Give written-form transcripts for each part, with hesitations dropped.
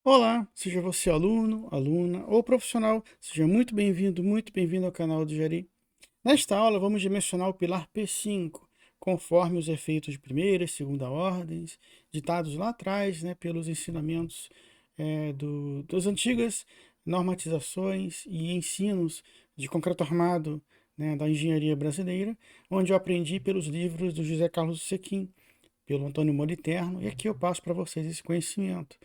Olá, seja você aluno, aluna ou profissional, seja muito bem-vindo ao canal do Jari. Nesta aula, vamos dimensionar o pilar P5, conforme os efeitos de primeira e segunda ordens, ditados lá atrás, pelos ensinamentos das antigas normatizações e ensinos de concreto armado, da engenharia brasileira, onde eu aprendi pelos livros do José Carlos Sequin, pelo Antônio Moliterno, e aqui eu passo para vocês esse conhecimento.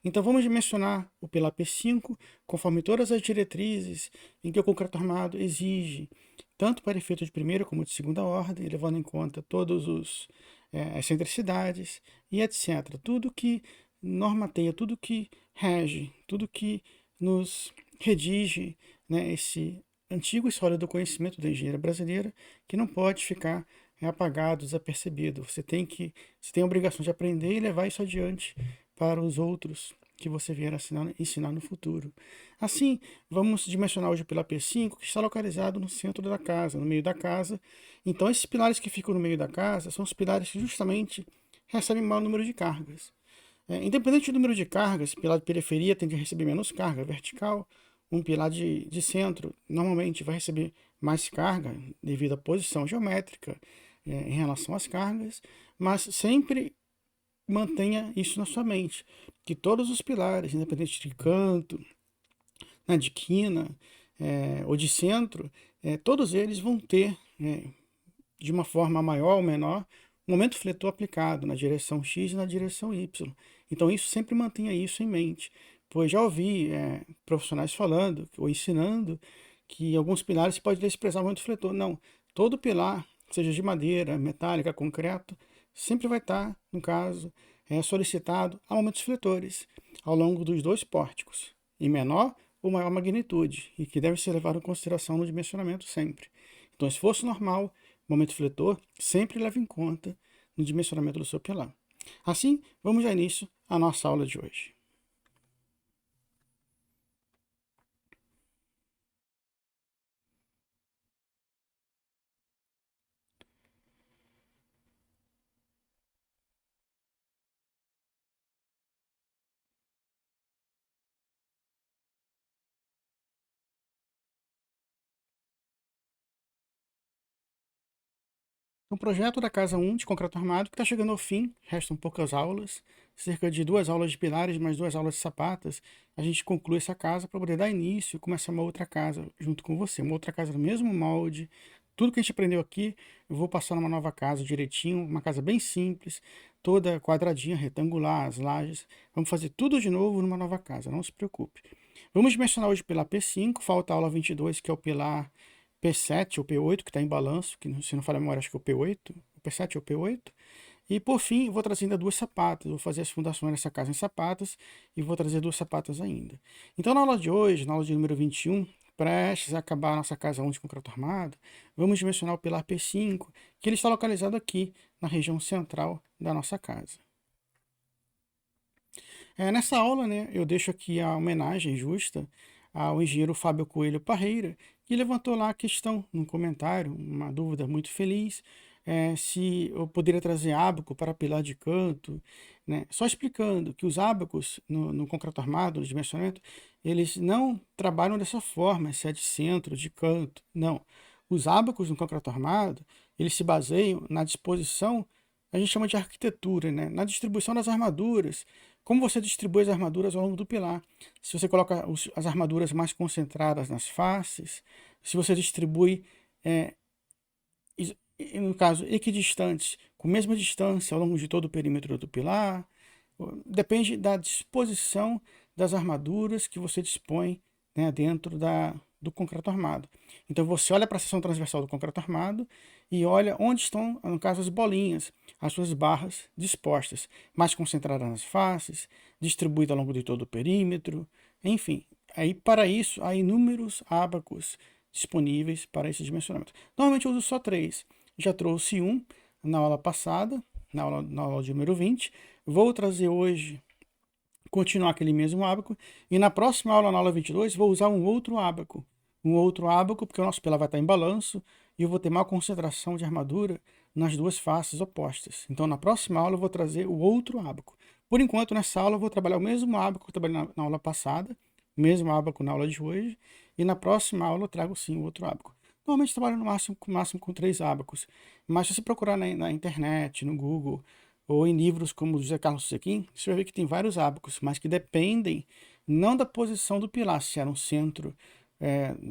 Então vamos dimensionar o pilar P5 conforme todas as diretrizes em que o concreto armado exige, tanto para efeito de primeira como de segunda ordem, levando em conta todos as excentricidades e etc. Tudo que normateia, tudo que rege, tudo que nos redige, esse antigo e sólido conhecimento da engenharia brasileira, que não pode ficar apagado, desapercebido. Você tem a obrigação de aprender e levar isso adiante para os outros que você vier ensinar no futuro. Assim, vamos dimensionar hoje o pilar P5, que está localizado no centro da casa, no meio da casa. Então, esses pilares que ficam no meio da casa são os pilares que justamente recebem maior número de cargas. Independente do número de cargas, pilar de periferia tende a receber menos carga vertical, um pilar de centro normalmente vai receber mais carga devido à posição geométrica em relação às cargas, mas sempre mantenha isso na sua mente, que todos os pilares, independente de canto, de quina ou de centro, todos eles vão ter, de uma forma maior ou menor, um momento fletor aplicado na direção X e na direção Y. Então isso sempre mantenha isso em mente, pois já ouvi profissionais falando ou ensinando que alguns pilares pode desprezar o momento fletor. Não, todo pilar, seja de madeira, metálica, concreto, sempre vai estar, no caso, solicitado a momentos fletores ao longo dos dois pórticos, em menor ou maior magnitude, e que deve ser levado em consideração no dimensionamento sempre. Então, esforço normal, momento fletor, sempre leva em conta no dimensionamento do seu pilar. Assim, vamos dar início à nossa aula de hoje. O projeto da Casa 1 de concreto armado que está chegando ao fim, restam poucas aulas, cerca de 2 aulas de pilares, mais 2 aulas de sapatas. A gente conclui essa casa para poder dar início e começar uma outra casa junto com você, uma outra casa no mesmo molde. Tudo que a gente aprendeu aqui, eu vou passar numa nova casa direitinho, uma casa bem simples, toda quadradinha, retangular, as lajes. Vamos fazer tudo de novo numa nova casa, não se preocupe. Vamos dimensionar hoje pela P5, falta a aula 22, que é o pilar P7 ou P8, que está em balanço, que se não falha a memória, acho que é o P8, o P7 ou o P8. E por fim, vou trazer ainda 2 sapatas, vou fazer as fundações dessa casa em sapatas e vou trazer 2 sapatas ainda. Então na aula de hoje, na aula de número 21, prestes a acabar a nossa casa 1 de concreto armado, vamos dimensionar o pilar P5, que ele está localizado aqui, na região central da nossa casa. Nessa aula, eu deixo aqui a homenagem justa ao engenheiro Fábio Coelho Parreira, que levantou lá a questão num comentário, uma dúvida muito feliz, se eu poderia trazer ábaco para pilar de canto, né? Só explicando que os ábacos no concreto armado, no dimensionamento, eles não trabalham dessa forma, se é de centro, de canto, não. Os ábacos no concreto armado, eles se baseiam na disposição, a gente chama de arquitetura, né? Na distribuição das armaduras, como você distribui as armaduras ao longo do pilar. Se você coloca as armaduras mais concentradas nas faces, se você distribui, no caso, equidistantes, com a mesma distância ao longo de todo o perímetro do pilar, depende da disposição das armaduras que você dispõe, dentro do concreto armado. Então você olha para a seção transversal do concreto armado e olha onde estão, no caso, as bolinhas, as suas barras dispostas, mais concentradas nas faces, distribuídas ao longo de todo o perímetro, enfim. Aí para isso há inúmeros ábacos disponíveis para esse dimensionamento. Normalmente eu uso só 3. Já trouxe um na aula passada, na aula de número 20. Vou trazer hoje, continuar aquele mesmo ábaco, e na próxima aula, na aula 22, vou usar um outro ábaco. Um outro ábaco, porque o nosso pilar vai estar em balanço, e eu vou ter maior concentração de armadura nas duas faces opostas. Então, na próxima aula, eu vou trazer o outro ábaco. Por enquanto, nessa aula, eu vou trabalhar o mesmo ábaco que eu trabalhei na aula passada, o mesmo ábaco na aula de hoje, e na próxima aula eu trago sim o outro ábaco. Normalmente eu trabalho no máximo com 3 ábacos, mas se você procurar na internet, no Google, ou em livros como o José Carlos Sequin, você vai ver que tem vários ábacos, mas que dependem não da posição do pilar, se é no centro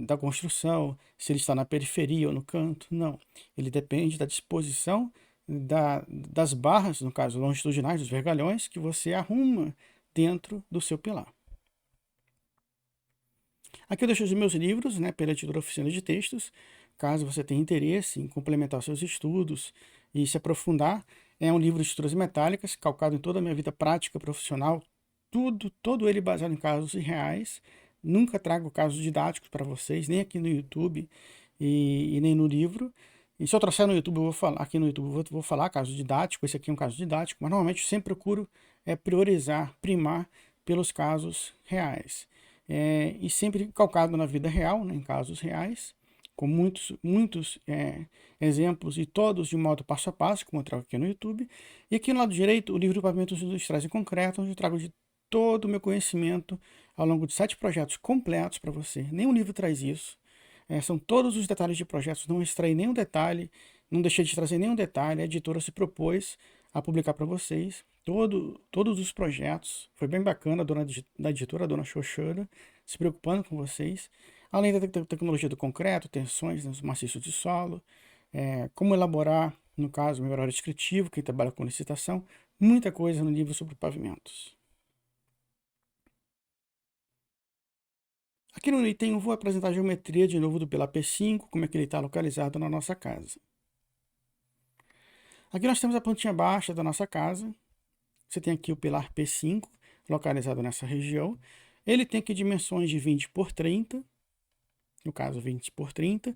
da construção, se ele está na periferia ou no canto, não. Ele depende da disposição das barras, no caso longitudinais, dos vergalhões, que você arruma dentro do seu pilar. Aqui eu deixo os meus livros, né, pela editora Oficina de Textos, caso você tenha interesse em complementar seus estudos e se aprofundar. É um livro de estruturas metálicas, calcado em toda a minha vida prática profissional, todo ele baseado em casos reais. Nunca trago casos didáticos para vocês, nem aqui no YouTube e nem no livro. E se eu trouxer no YouTube, eu vou falar, aqui no YouTube vou falar caso didático, esse aqui é um caso didático, mas normalmente eu sempre procuro priorizar, primar pelos casos reais. E sempre calcado na vida real, né, em casos reais, com muitos exemplos e todos de modo passo a passo, como eu trago aqui no YouTube. E aqui no lado direito, o livro de pavimentos industriais em concreto, onde eu trago de todo o meu conhecimento ao longo de 7 projetos completos para você. Nenhum livro traz isso. São todos os detalhes de projetos, não extraí nenhum detalhe, não deixei de trazer nenhum detalhe. A editora se propôs a publicar para vocês todos os projetos. Foi bem bacana a dona da editora, a dona Xoxana, se preocupando com vocês. Além da tecnologia do concreto, tensões nos maciços de solo, como elaborar, no caso, o melhorar descritivo, quem trabalha com licitação, muita coisa no livro sobre pavimentos. Aqui no item 1 vou apresentar a geometria de novo do pilar P5, como é que ele está localizado na nossa casa. Aqui nós temos a plantinha baixa da nossa casa. Você tem aqui o pilar P5, localizado nessa região. Ele tem aqui dimensões de 20 por 30, no caso 20 por 30.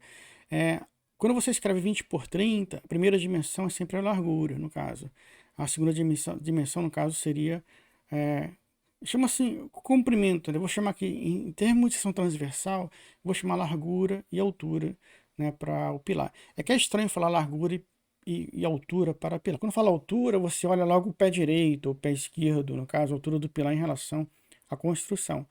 Quando você escreve 20 por 30, a primeira dimensão é sempre a largura, no caso. A segunda dimensão no caso, seria chama assim, comprimento, né? Vou chamar aqui, em termos de seção transversal, vou chamar largura e altura, né, para o pilar. É que é estranho falar largura e altura para pilar. Quando fala altura, você olha logo o pé direito, ou o pé esquerdo, no caso, a altura do pilar em relação à construção.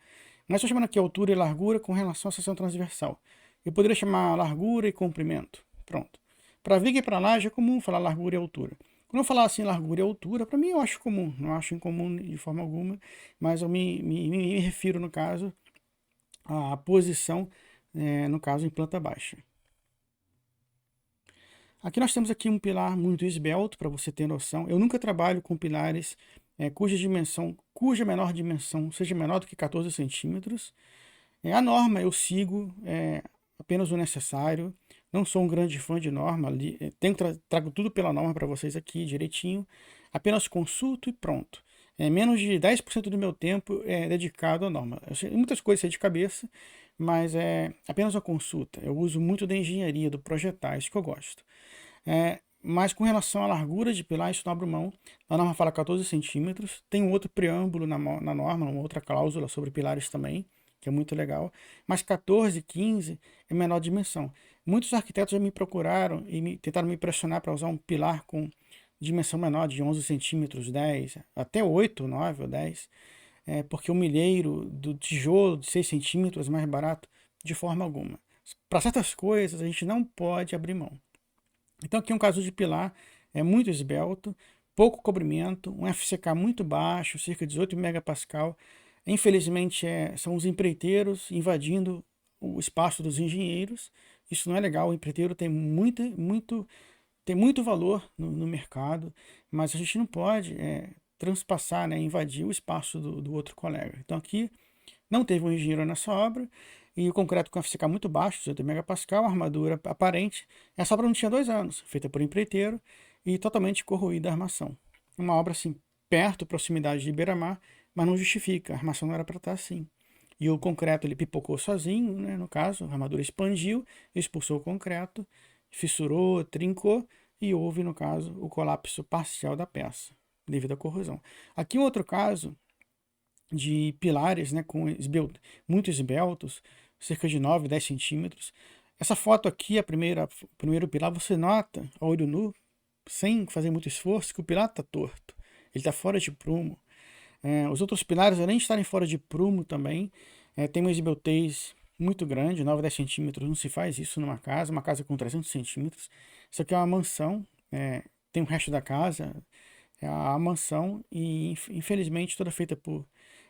Mas estou chamando aqui altura e largura com relação à seção transversal. Eu poderia chamar largura e comprimento. Pronto. Para viga e para laje é comum falar largura e altura. Quando eu falar assim, largura e altura, para mim eu acho comum, não acho incomum de forma alguma, mas eu me refiro, no caso, à posição, no caso, em planta baixa. Aqui nós temos aqui um pilar muito esbelto, para você ter noção. Eu nunca trabalho com pilares cuja menor dimensão seja menor do que 14 centímetros. A norma eu sigo apenas o necessário. Não sou um grande fã de norma, trago tudo pela norma para vocês aqui direitinho. Apenas consulto e pronto. Menos de 10% do meu tempo é dedicado à norma. Muitas coisas sei de cabeça, mas é apenas uma consulta. Eu uso muito da engenharia, do projetar, isso que eu gosto. Mas com relação à largura de pilar, isso não abro mão. A norma fala 14 centímetros. Tem um outro preâmbulo na norma, uma outra cláusula sobre pilares também, que é muito legal. Mas 14, 15 é menor dimensão. Muitos arquitetos já me procuraram e tentaram me pressionar para usar um pilar com dimensão menor, de 11 centímetros, 10, até 8, 9 ou 10. Porque o milheiro do tijolo de 6 centímetros é mais barato, de forma alguma. Para certas coisas, a gente não pode abrir mão. Então aqui é um caso de pilar muito esbelto, pouco cobrimento, um FCK muito baixo, cerca de 18 megapascal. Infelizmente são os empreiteiros invadindo o espaço dos engenheiros. Isso não é legal, o empreiteiro tem muito valor no mercado, mas a gente não pode transpassar, né, invadir o espaço do outro colega. Então aqui não teve um engenheiro nessa obra, e o concreto com FCK muito baixo, 18 megapascal, armadura aparente. Essa obra não tinha 2 anos, feita por empreiteiro e totalmente corroída a armação. Uma obra assim, perto, proximidade de beira-mar, mas não justifica, a armação não era para estar assim. E o concreto ele pipocou sozinho, né, no caso, a armadura expandiu, expulsou o concreto, fissurou, trincou e houve, no caso, o colapso parcial da peça, devido à corrosão. Aqui um outro caso de pilares, né, muito esbeltos, cerca de 9, 10 centímetros. Essa foto aqui, o primeiro pilar, você nota, a olho nu, sem fazer muito esforço, que o pilar está torto. Ele está fora de prumo. Os outros pilares, além de estarem fora de prumo também, tem uma esbeltez muito grande, 9 a 10 centímetros, não se faz isso numa casa, uma casa com 300 centímetros. Isso aqui é uma mansão, tem o resto da casa, é a mansão, e infelizmente toda feita por,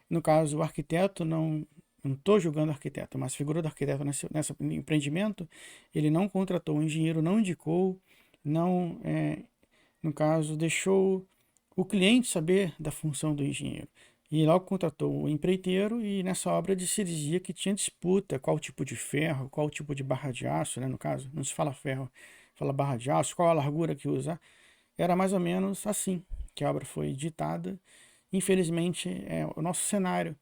no caso, o arquiteto, não estou julgando o arquiteto, mas a figura do arquiteto nesse empreendimento, ele não contratou, o engenheiro não indicou, não, no caso, deixou o cliente saber da função do engenheiro. E logo contratou o empreiteiro e nessa obra se dizia que tinha disputa, qual tipo de ferro, qual tipo de barra de aço, né? No caso, não se fala ferro, fala barra de aço, qual a largura que usa. Era mais ou menos assim que a obra foi ditada. Infelizmente, o nosso cenário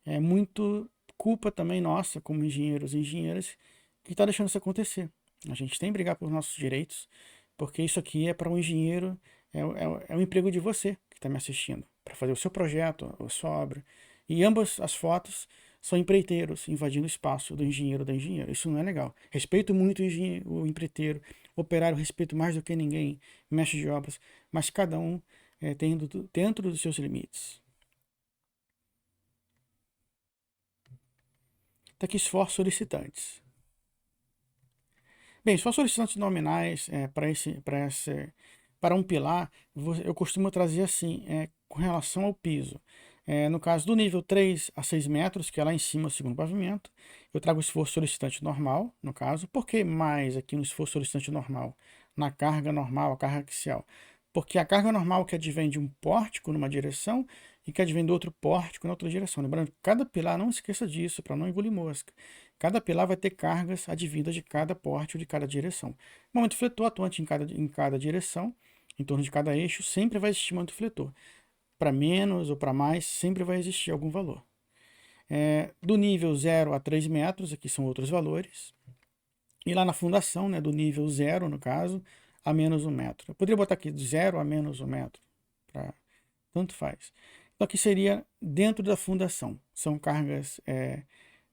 é muito culpa também nossa, como engenheiros e engenheiras, que está deixando isso acontecer. A gente tem que brigar por nossos direitos, porque isso aqui é para um engenheiro, é o emprego de você que está me assistindo, para fazer o seu projeto, a sua obra. E ambas as fotos são empreiteiros invadindo o espaço do engenheiro ou da engenheira. Isso não é legal. Respeito muito o empreiteiro, o operário respeito mais do que ninguém, mestre de obras, mas cada um tendo dentro dos seus limites. Tá aqui esforços solicitantes. Bem, esforços solicitantes nominais para um pilar, eu costumo trazer assim, com relação ao piso. No caso do nível 3 a 6 metros, que é lá em cima o segundo pavimento, eu trago o esforço solicitante normal, no caso. Por que mais aqui no esforço solicitante normal? Na carga normal, a carga axial. Porque a carga normal que advém de um pórtico numa direção e que advém do outro pórtico na outra direção. Lembrando que cada pilar, não esqueça disso, para não engolir mosca. Cada pilar vai ter cargas advindas de cada pórtico de cada direção. Momento fletor atuante em cada direção, em torno de cada eixo, sempre vai existir momento fletor. Para menos ou para mais, sempre vai existir algum valor. Do nível 0 a 3 metros, aqui são outros valores. E lá na fundação, né, do nível 0, no caso, a menos 1 metro. Eu poderia botar aqui de 0 a menos 1 metro. Tanto faz. Então aqui seria dentro da fundação. São cargas,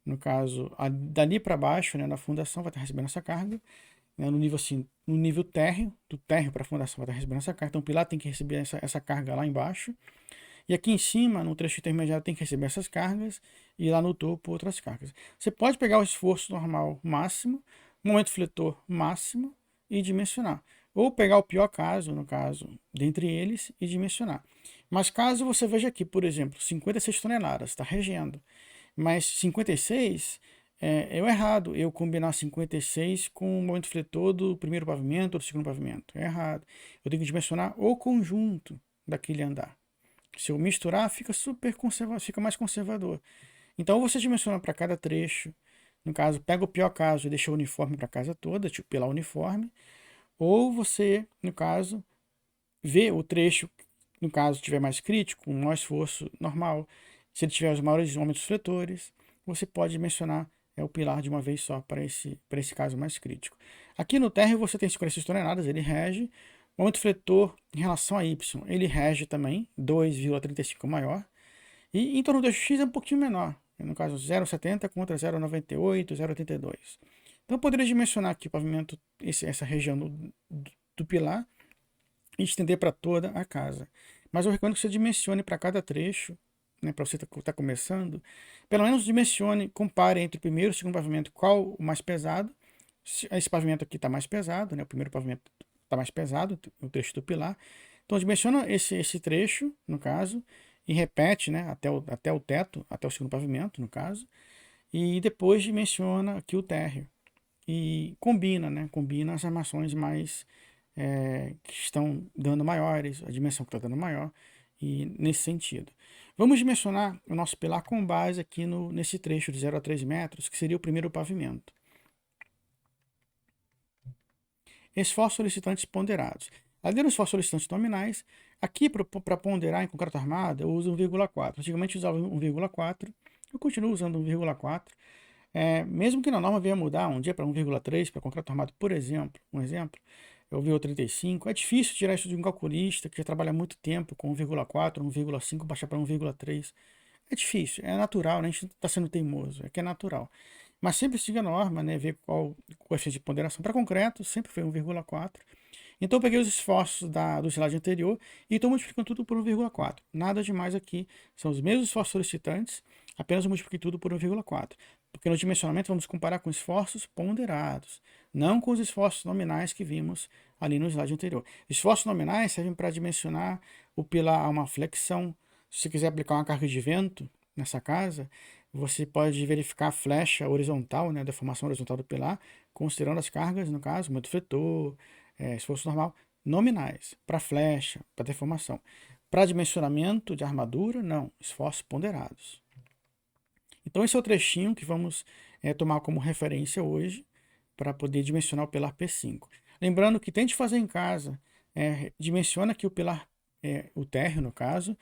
no caso, dali para baixo, né, na fundação vai estar recebendo essa carga. Né, no nível assim, no nível térreo, do térreo para a fundação vai estar recebendo essa carga. Então o pilar tem que receber essa carga lá embaixo. E aqui em cima, no trecho intermediário, tem que receber essas cargas. E lá no topo, outras cargas. Você pode pegar o esforço normal máximo, momento fletor máximo e dimensionar. Ou pegar o pior caso, no caso, dentre eles, e dimensionar. Mas caso você veja aqui, por exemplo, 56 toneladas, está regendo. Mas 56 é o errado. Eu combinar 56 com o momento fletor do primeiro pavimento ou do segundo pavimento. É errado. Eu tenho que dimensionar o conjunto daquele andar. Se eu misturar, fica fica mais conservador. Então, você dimensiona para cada trecho. No caso, pega o pior caso e deixa o uniforme para a casa toda, tipo pela uniforme. Ou você, no caso, vê o trecho, no caso, tiver mais crítico, com maior esforço normal. Se ele tiver os maiores momentos fletores, você pode mencionar o pilar de uma vez só para esse caso mais crítico. Aqui no térreo você tem 56 toneladas, ele rege. O momento fletor em relação a Y, ele rege também, 2,35 maior. E em torno do eixo X é um pouquinho menor, no caso 0,70 contra 0,98, 0,82. Então eu poderia dimensionar aqui o pavimento, essa região do pilar, e estender para toda a casa. Mas eu recomendo que você dimensione para cada trecho, né, para você estar começando, pelo menos dimensione, compare entre o primeiro e o segundo pavimento qual o mais pesado. Esse pavimento aqui está mais pesado, né, o primeiro pavimento está mais pesado, o trecho do pilar. Então dimensiona esse trecho, no caso, e repete, né, até o teto, até o segundo pavimento, no caso, e depois dimensiona aqui o térreo. E combina, né, combina as armações mais que estão dando maiores, a dimensão que está dando maior, e nesse sentido. Vamos dimensionar o nosso pilar com base aqui nesse trecho de 0 a 3 metros, que seria o primeiro pavimento. Esforços solicitantes ponderados. Além dos esforços solicitantes nominais, aqui para ponderar em concreto armado, eu uso 1,4. Antigamente eu usava 1,4, eu continuo usando 1,4. Mesmo que na norma venha mudar um dia para 1,3 para concreto armado, por exemplo, eu vi o 35, é difícil tirar isso de um calculista que já trabalha há muito tempo com 1,4, 1,5, baixar para 1,3. É difícil, é natural, né? A gente não está sendo teimoso, é que é natural. Mas sempre siga a norma, né? Ver qual o coeficiente de ponderação. Para concreto, sempre foi 1,4. Então eu peguei os esforços do slide anterior e estou multiplicando tudo por 1,4. Nada demais aqui, são os mesmos esforços solicitantes, apenas eu multipliquei tudo por 1,4. Porque no dimensionamento vamos comparar com esforços ponderados, não com os esforços nominais que vimos ali no slide anterior. Esforços nominais servem para dimensionar o pilar a uma flexão. Se você quiser aplicar uma carga de vento nessa casa, você pode verificar a flecha horizontal, né, a deformação horizontal do pilar, considerando as cargas, no caso, momento fletor, esforço normal, nominais, para flecha, para deformação. Para dimensionamento de armadura, não, esforços ponderados. Então esse é o trechinho que vamos tomar como referência hoje para poder dimensionar o pilar P5. Lembrando que tente fazer em casa, dimensiona aqui o pilar, o térreo no caso,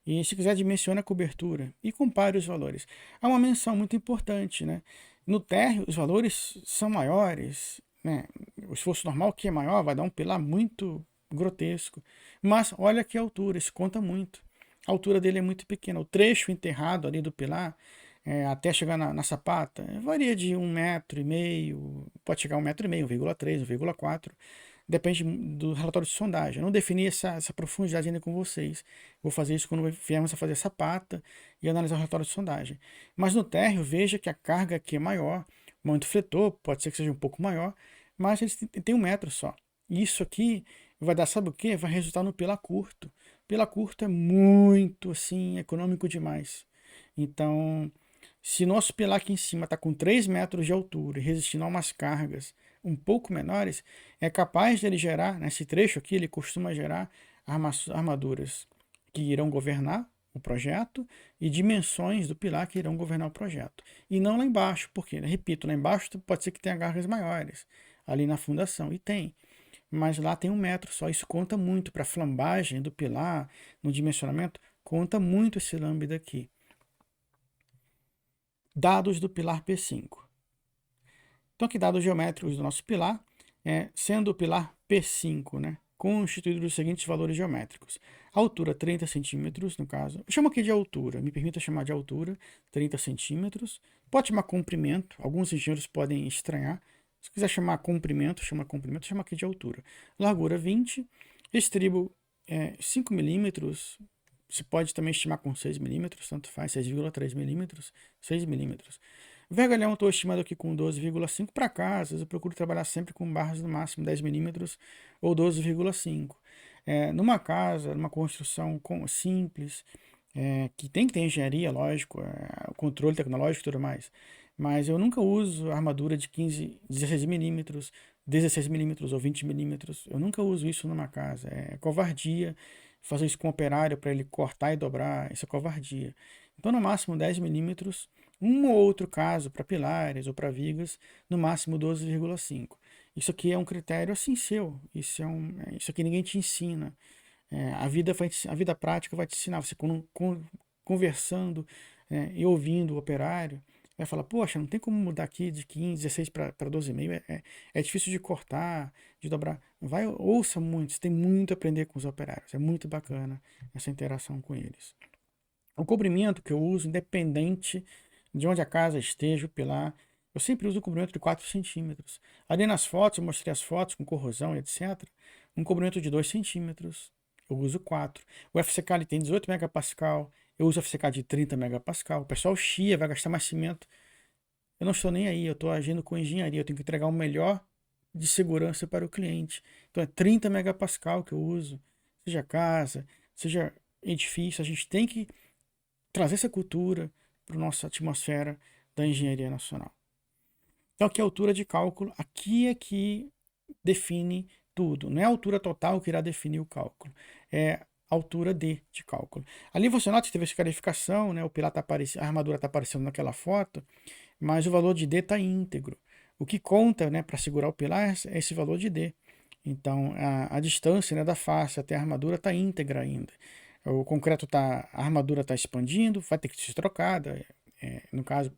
e se quiser dimensiona a cobertura e compare os valores. Há uma menção muito importante, né? No térreo os valores são maiores, né? O esforço normal que é maior vai dar um pilar muito grotesco, mas olha que a altura, isso conta muito. A altura dele é muito pequena, o trecho enterrado ali do pilar até chegar na sapata, varia de 1,5 m, pode chegar a 1,5 m, 1,3 m, 1,4 m, depende do relatório de sondagem. Eu não defini essa profundidade ainda com vocês. Vou fazer isso quando viermos a fazer a sapata e analisar o relatório de sondagem. Mas no térreo, veja que a carga aqui é maior, o momento fletor pode ser que seja um pouco maior, mas eles têm 1 metro só. E isso aqui vai dar, sabe o que? Vai resultar no pilar curto. Pilar curto é muito, assim, econômico demais. Então, se nosso pilar aqui em cima está com 3 metros de altura e resistindo a umas cargas um pouco menores, é capaz de ele gerar, nesse trecho aqui, ele costuma gerar armaduras que irão governar o projeto e dimensões do pilar que irão governar o projeto. E não lá embaixo, porque, repito, lá embaixo pode ser que tenha cargas maiores, ali na fundação, e tem. Mas lá tem 1 metro só, isso conta muito para a flambagem do pilar, no dimensionamento, conta muito esse lambda aqui. Dados do pilar P5. Então, aqui dados geométricos do nosso pilar, sendo o pilar P5, né, constituído dos seguintes valores geométricos. Altura 30 centímetros, no caso. Eu chamo aqui de altura, me permita chamar de altura, 30 centímetros. Pode chamar comprimento, alguns engenheiros podem estranhar. Se quiser chamar comprimento, chama aqui de altura. Largura 20, estribo 5 milímetros, você pode também estimar com 6 milímetros, tanto faz, 6,3 milímetros, 6 milímetros. Vergalhão eu estou estimado aqui com 12,5 para cá, às vezes eu procuro trabalhar sempre com barras no máximo 10 milímetros ou 12,5. Numa casa, numa construção simples, que tem que ter engenharia, lógico, controle tecnológico e tudo mais, mas eu nunca uso armadura de 15, 16 milímetros, 16 milímetros ou 20 milímetros, eu nunca uso isso numa casa, é covardia fazer isso com o operário para ele cortar e dobrar, isso é covardia. Então, no máximo 10 milímetros, um ou outro caso para pilares ou para vigas, no máximo 12,5. Isso aqui é um critério assim seu, isso aqui ninguém te ensina. A vida prática vai te ensinar, você conversando e ouvindo o operário, vai falar, poxa, não tem como mudar aqui de 15, 16 para 12,5, é difícil de cortar, de dobrar. Ouça muito, você tem muito a aprender com os operários, é muito bacana essa interação com eles. O cobrimento que eu uso, independente de onde a casa esteja, o pilar, eu sempre uso um cobrimento de 4 centímetros. Ali nas fotos, eu mostrei as fotos com corrosão e etc. Um cobrimento de 2 centímetros, eu uso 4. O FCK ele tem 18 megapascal, eu uso FCK de 30 megapascal. O pessoal chia, vai gastar mais cimento. Eu não estou nem aí, eu estou agindo com engenharia, eu tenho que entregar o melhor de segurança para o cliente. Então é 30 megapascal que eu uso, seja casa, seja edifício, a gente tem que trazer essa cultura para a nossa atmosfera da engenharia nacional. Então aqui a altura de cálculo, aqui é que define tudo. Não é a altura total que irá definir o cálculo, é a altura D de cálculo. Ali você nota que teve essa clarificação, né? O pilar tá aparecendo, a armadura está aparecendo naquela foto, mas o valor de D está íntegro. O que conta, né, para segurar o pilar é esse valor de D. Então a distância, né, da face até a armadura está íntegra ainda. O concreto a armadura está expandindo, vai ter que ser trocada, no caso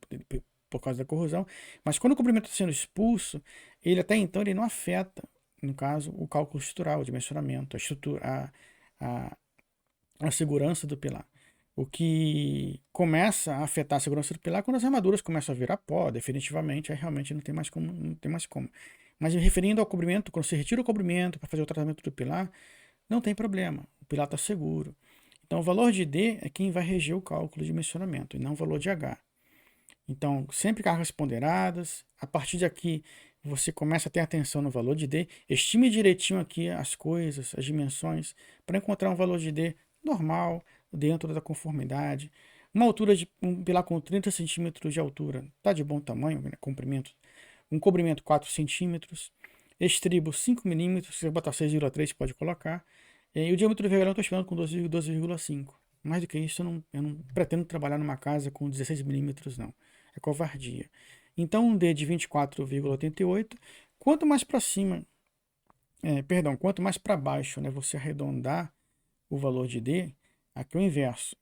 por causa da corrosão, mas quando o comprimento está sendo expulso, ele até então ele não afeta, no caso, o cálculo estrutural, o dimensionamento, a estrutura, a segurança do pilar. O que começa a afetar a segurança do pilar é quando as armaduras começam a virar pó, definitivamente, aí realmente não tem mais como. Mas me referindo ao cobrimento, quando você retira o cobrimento para fazer o tratamento do pilar, não tem problema, o pilar está seguro. Então, o valor de D é quem vai reger o cálculo de dimensionamento, e não o valor de H. Então, sempre cargas ponderadas. A partir daqui, você começa a ter atenção no valor de D. Estime direitinho aqui as coisas, as dimensões, para encontrar um valor de D normal, dentro da conformidade. Uma altura de um pilar com 30 centímetros de altura, está de bom tamanho, né? Comprimento. Um cobrimento 4 centímetros. Estribo 5 milímetros, se você botar 6,3 pode colocar. E o diâmetro do vergalhão eu estou esperando com 12,5. Mais do que isso, eu não pretendo trabalhar numa casa com 16 milímetros, não. É covardia. Então, um D de 24,88. Quanto mais para cima, quanto mais para baixo, né, você arredondar o valor de D, aqui é o inverso.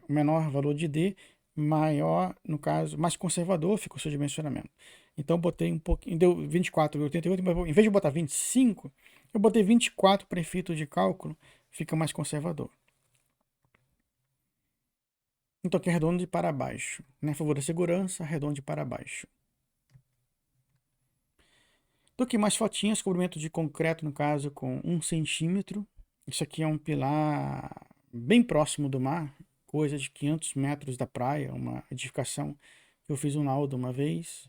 O menor valor de D, maior, no caso, mais conservador fica o seu dimensionamento. Então, eu botei um pouquinho, deu 24,88, mas em vez de botar 25, eu botei 24 para efeito de cálculo, fica mais conservador. Então, aqui arredondo de para baixo. Né? A favor da segurança, arredonde para baixo. Tô aqui mais fotinhas, cobrimento de concreto, no caso, com 1 centímetro. Isso aqui é um pilar bem próximo do mar, coisa de 500 metros da praia, uma edificação que eu fiz um laudo uma vez.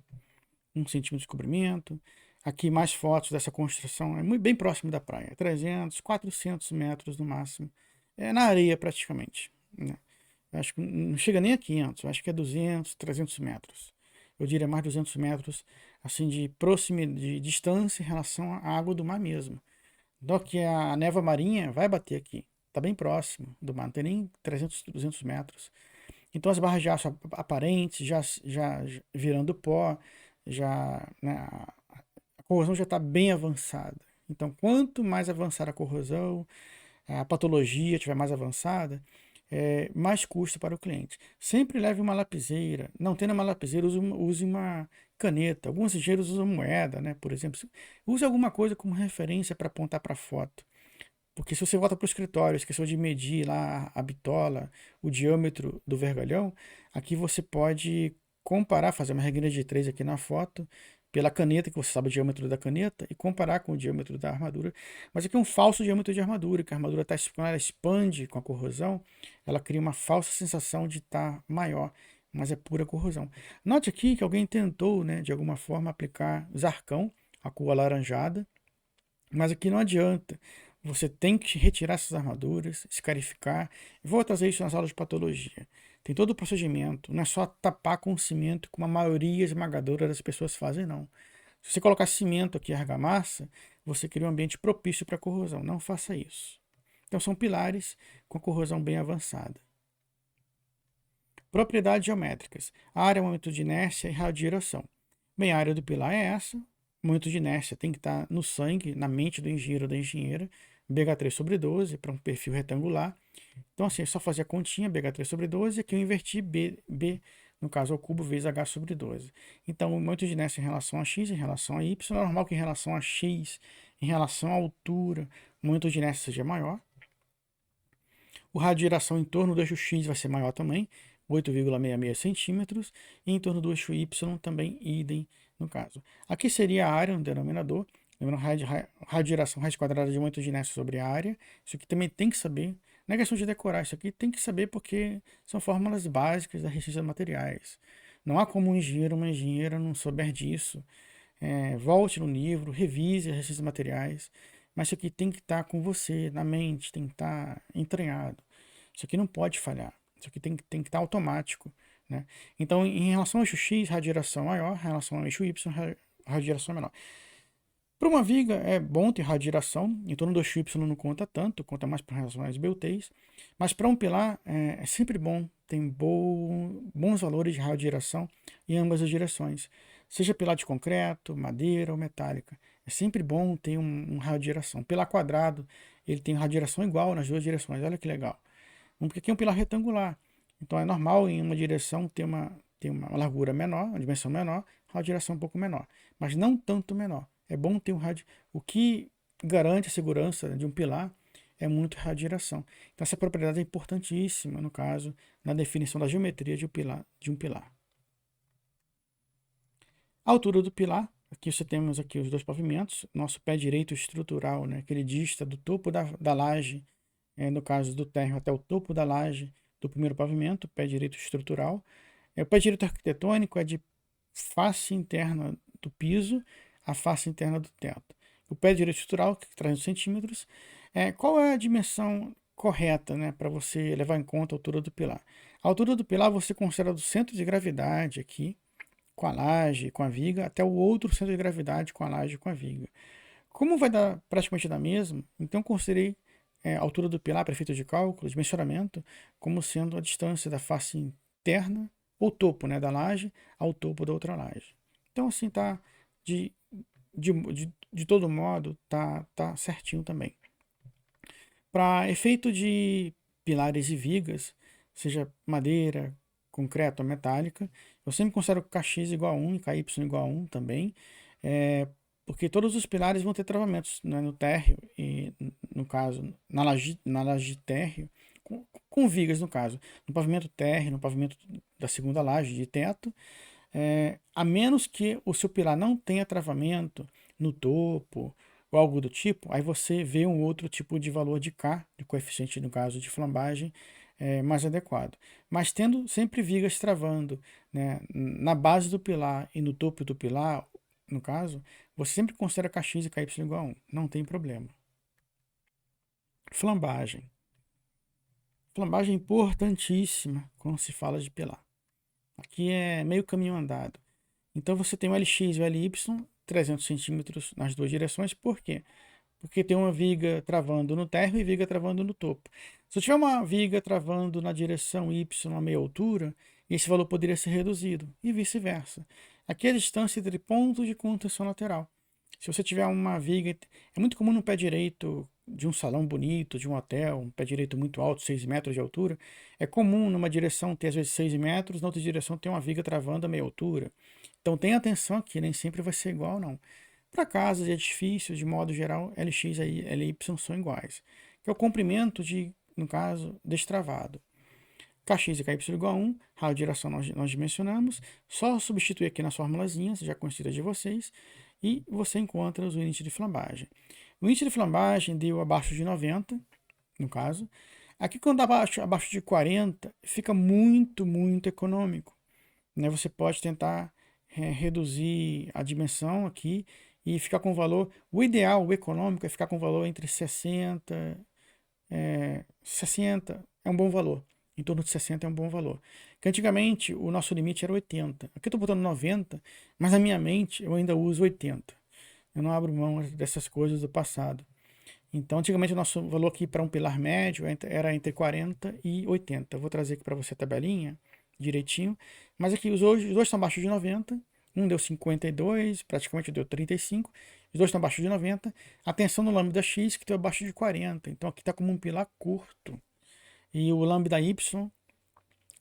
1 centímetro de comprimento. Aqui mais fotos dessa construção, é muito bem próximo da praia, 300, 400 metros no máximo, é na areia praticamente, né? Eu acho que não chega nem a 500, eu acho que é 200, 300 metros. Eu diria mais 200 metros, assim, de proximidade, de distância em relação à água do mar mesmo. Do que a névoa marinha vai bater aqui, está bem próximo do mar, não tem nem 300, 200 metros. Então as barras de aço aparentes já virando pó, já, né, a corrosão já está bem avançada. Então, quanto mais avançada a corrosão, a patologia estiver mais avançada, mais custo para o cliente. Sempre leve uma lapiseira. Não tendo uma lapiseira, use uma caneta. Alguns engenheiros usam moeda, né? Por exemplo. Use alguma coisa como referência para apontar para a foto. Porque se você volta para o escritório, esqueceu de medir lá a bitola, o diâmetro do vergalhão, aqui você pode comparar, fazer uma regra de 3 aqui na foto, pela caneta, que você sabe o diâmetro da caneta, e comparar com o diâmetro da armadura. Mas aqui é um falso diâmetro de armadura, que a armadura quando ela expande com a corrosão, ela cria uma falsa sensação de estar maior, mas é pura corrosão. Note aqui que alguém tentou, né, de alguma forma, aplicar zarcão, a cor alaranjada, mas aqui não adianta. Você tem que retirar essas armaduras, escarificar. Vou trazer isso nas aulas de patologia. Tem todo o procedimento. Não é só tapar com cimento, como a maioria esmagadora das pessoas fazem, não. Se você colocar cimento aqui e argamassa, você cria um ambiente propício para corrosão. Não faça isso. Então são pilares com corrosão bem avançada. Propriedades geométricas. Área, momento de inércia e radiação. Bem, a área do pilar é essa. Momento de inércia tem que estar no sangue, na mente do engenheiro ou da engenheira. BH3/12 para um perfil retangular. Então, assim, é só fazer a continha, BH3/12, e aqui eu inverti B, no caso ao cubo, vezes H/12. Então, o momento de inércia em relação a x, em relação a y, é normal que em relação a x, em relação à altura, o momento de inércia seja maior. O raio de giração em torno do eixo x vai ser maior também, 8,66 centímetros, e em torno do eixo y também idem no caso. Aqui seria a área no denominador, lembrando, raio de giração, raiz quadrada de momento de inércia sobre a área. Isso aqui também tem que saber. Não é questão de decorar, isso aqui tem que saber porque são fórmulas básicas da resistência de materiais. Não há como um engenheiro ou uma engenheira não souber disso. Volte no livro, revise a resistência de materiais, mas isso aqui tem que estar com você, na mente, tem que estar entranhado. Isso aqui não pode falhar, isso aqui tem que estar automático, né? Então, em relação ao eixo X, radiação maior, em relação ao eixo Y, radiação menor. Para uma viga é bom ter radiação, em torno do eixo Y não conta tanto, conta mais para relação às BUTs, mas para um pilar é sempre bom, tem bons valores de radiação em ambas as direções, seja pilar de concreto, madeira ou metálica. É sempre bom ter um radiação. Pilar quadrado, ele tem radiação igual nas duas direções, olha que legal. Porque aqui é um pilar retangular, então é normal em uma direção ter uma largura menor, uma dimensão menor, radiação um pouco menor, mas não tanto menor. É bom ter um rádio. O que garante a segurança de um pilar é muito radiação. Então essa propriedade é importantíssima, no caso, na definição da geometria de um pilar. A altura do pilar, Aqui você temos aqui os dois pavimentos, nosso pé direito estrutural, né, que ele dista do topo da laje, no caso do térreo até o topo da laje do primeiro pavimento, pé direito estrutural. O pé direito arquitetônico é de face interna do piso à face interna do teto. O pé direito estrutural, que é 300 centímetros, qual é a dimensão correta, né, para você levar em conta a altura do pilar? A altura do pilar você considera do centro de gravidade aqui, com a laje, com a viga, até o outro centro de gravidade com a laje e com a viga. Como vai dar praticamente da mesma, então considerei a altura do pilar para efeito de cálculo, de mensuramento, como sendo a distância da face interna, ou topo, né, da laje, ao topo da outra laje. Então, assim, tá de todo modo, tá certinho também. Para efeito de pilares e vigas, seja madeira, concreto ou metálica, eu sempre considero KX igual a 1 e KY igual a 1 também, porque todos os pilares vão ter travamentos, né, no térreo e, no caso, na laje térreo, com vigas, no caso, no pavimento térreo, no pavimento da segunda laje de teto, a menos que o seu pilar não tenha travamento no topo ou algo do tipo, aí você vê um outro tipo de valor de K, de coeficiente, no caso de flambagem, mais adequado. Mas tendo sempre vigas travando, né, na base do pilar e no topo do pilar, no caso, você sempre considera KX e KY igual a 1, não tem problema. Flambagem. Flambagem é importantíssima quando se fala de pilar. Aqui é meio caminho andado. Então você tem o LX e o LY, 300 centímetros nas duas direções. Por quê? Porque tem uma viga travando no térreo e viga travando no topo. Se eu tiver uma viga travando na direção Y a meia altura, esse valor poderia ser reduzido, e vice-versa. Aqui é a distância entre pontos de contenção lateral. Se você tiver uma viga, é muito comum no pé direito de um salão bonito, de um hotel, um pé direito muito alto, 6 metros de altura, é comum numa direção ter às vezes 6 metros, na outra direção ter uma viga travando a meia altura. Então tenha atenção aqui, nem sempre vai ser igual não. Para casas e edifícios, de modo geral, LX e LY são iguais, que é o comprimento de, no caso, destravado. KX e KY igual a 1, raio de geração nós dimensionamos, só substituir aqui nas formulazinhas, já conhecidas de vocês, e você encontra o índice de flambagem. O índice de flambagem deu abaixo de 90, no caso. Aqui quando abaixo de 40, fica muito, muito econômico, né? Você pode tentar reduzir a dimensão aqui e ficar com valor, o ideal, o econômico, é ficar com valor entre 60 é um bom valor. Em torno de 60 é um bom valor. Que antigamente o nosso limite era 80. Aqui eu estou botando 90, mas na minha mente eu ainda uso 80. Eu não abro mão dessas coisas do passado. Então, antigamente o nosso valor aqui para um pilar médio era entre 40 e 80. Eu vou trazer aqui para você a tabelinha direitinho. Mas aqui os dois estão abaixo de 90. Um deu 52, praticamente deu 35. Os dois estão abaixo de 90. Atenção no lambda X, que deu abaixo de 40. Então aqui está como um pilar curto. E o lambda Y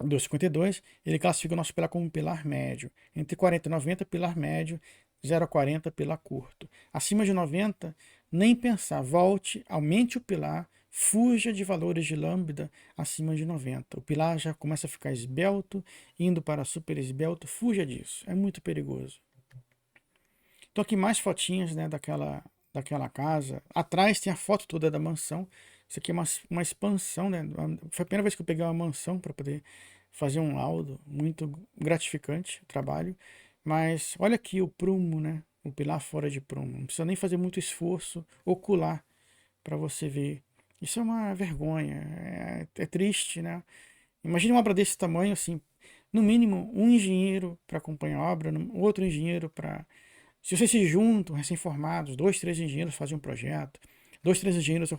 deu 52. Ele classifica o nosso pilar como um pilar médio. Entre 40 e 90, pilar médio. 0 a 40, pilar curto. Acima de 90, nem pensar. Volte, aumente o pilar. Fuja de valores de lambda acima de 90. O pilar já começa a ficar esbelto, indo para super esbelto. Fuja disso, é muito perigoso. Então aqui mais fotinhas, né, daquela casa. Atrás tem a foto toda da mansão. Isso aqui é uma expansão, né? Foi a primeira vez que eu peguei uma mansão para poder fazer um laudo. Muito gratificante o trabalho. Mas olha aqui o prumo, né? O pilar fora de prumo. Não precisa nem fazer muito esforço ocular para você ver. Isso é uma vergonha, é triste, né? Imagine uma obra desse tamanho, assim, no mínimo um engenheiro para acompanhar a obra, outro engenheiro para... Se vocês se juntam, recém-formados, 2, 3 engenheiros fazem um projeto, 2, 3 engenheiros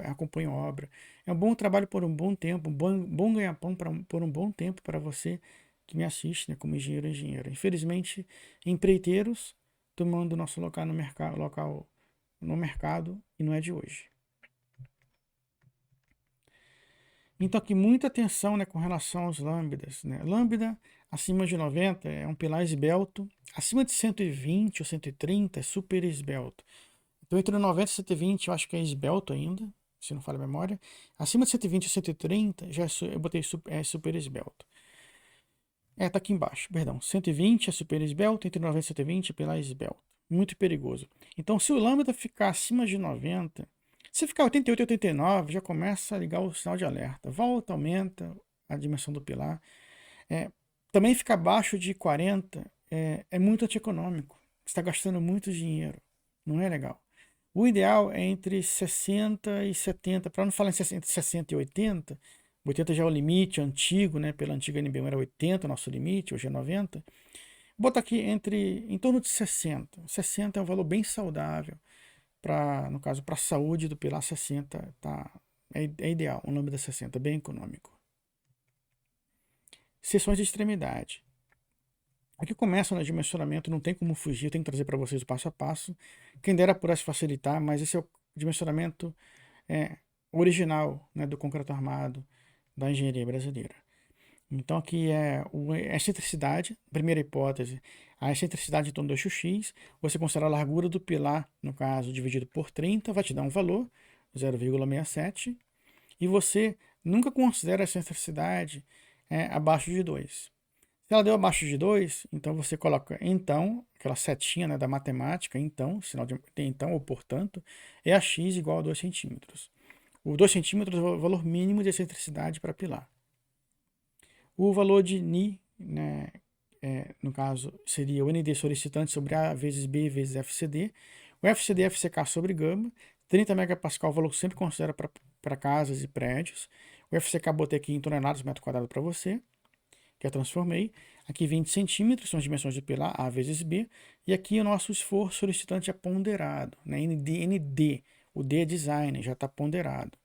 acompanham a obra. É um bom trabalho por um bom tempo, um bom ganha-pão por um bom tempo para você que me assiste, né, como engenheiro ou engenheira. Infelizmente, empreiteiros tomando nosso local no mercado e não é de hoje. Então aqui muita atenção, né, com relação aos lambdas, né? Lambda acima de 90 é um pilar esbelto, acima de 120 ou 130 é super esbelto. Então entre 90 e 120 eu acho que é esbelto ainda, se não falha a memória. Acima de 120 e 130 já eu botei super esbelto. Tá aqui embaixo, perdão. 120 é super esbelto, entre 90 e 120 é pilar esbelto. muito perigoso. Então, se o lambda ficar acima de 90, se ficar 88, 89, já começa a ligar o sinal de alerta. Volta, aumenta a dimensão do pilar. Também ficar abaixo de 40 é muito antieconômico. Você está gastando muito dinheiro. Não é legal. O ideal é entre 60 e 70, para não falar em 60 e 80. 80 já é o limite antigo, né? Pela antiga NB1 era 80 o nosso limite, hoje é 90. Bota aqui em torno de 60. 60 é um valor bem saudável. No caso, para a saúde do pilar 60 é ideal. Um lambda 60, bem econômico. Seções de extremidade. Aqui começa no dimensionamento, não tem como fugir, eu tenho que trazer para vocês o passo a passo. Quem dera pudesse facilitar, mas esse é o dimensionamento original, né, do concreto armado, da engenharia brasileira. Então aqui é a excentricidade, primeira hipótese, a excentricidade em torno do eixo X, você considera a largura do pilar, no caso, dividido por 30, vai te dar um valor, 0,67, e você nunca considera a excentricidade abaixo de 2. Se ela deu abaixo de 2, então você coloca então, aquela setinha, né, da matemática, então, sinal de então ou portanto, é a x igual a 2 centímetros. O 2 centímetros é o valor mínimo de excentricidade para pilar. O valor de Ni, né, no caso, seria o ND solicitante sobre A vezes B vezes FCD. O FCD é FCK sobre gama. 30 megapascal, o valor que sempre considera para casas e prédios. O FCK botei aqui em toneladas metro quadrado para você, que eu transformei. Aqui 20 centímetros, são as dimensões de pilar, A vezes B. E aqui o nosso esforço solicitante é ponderado, né? ND. O D é design, já está ponderado.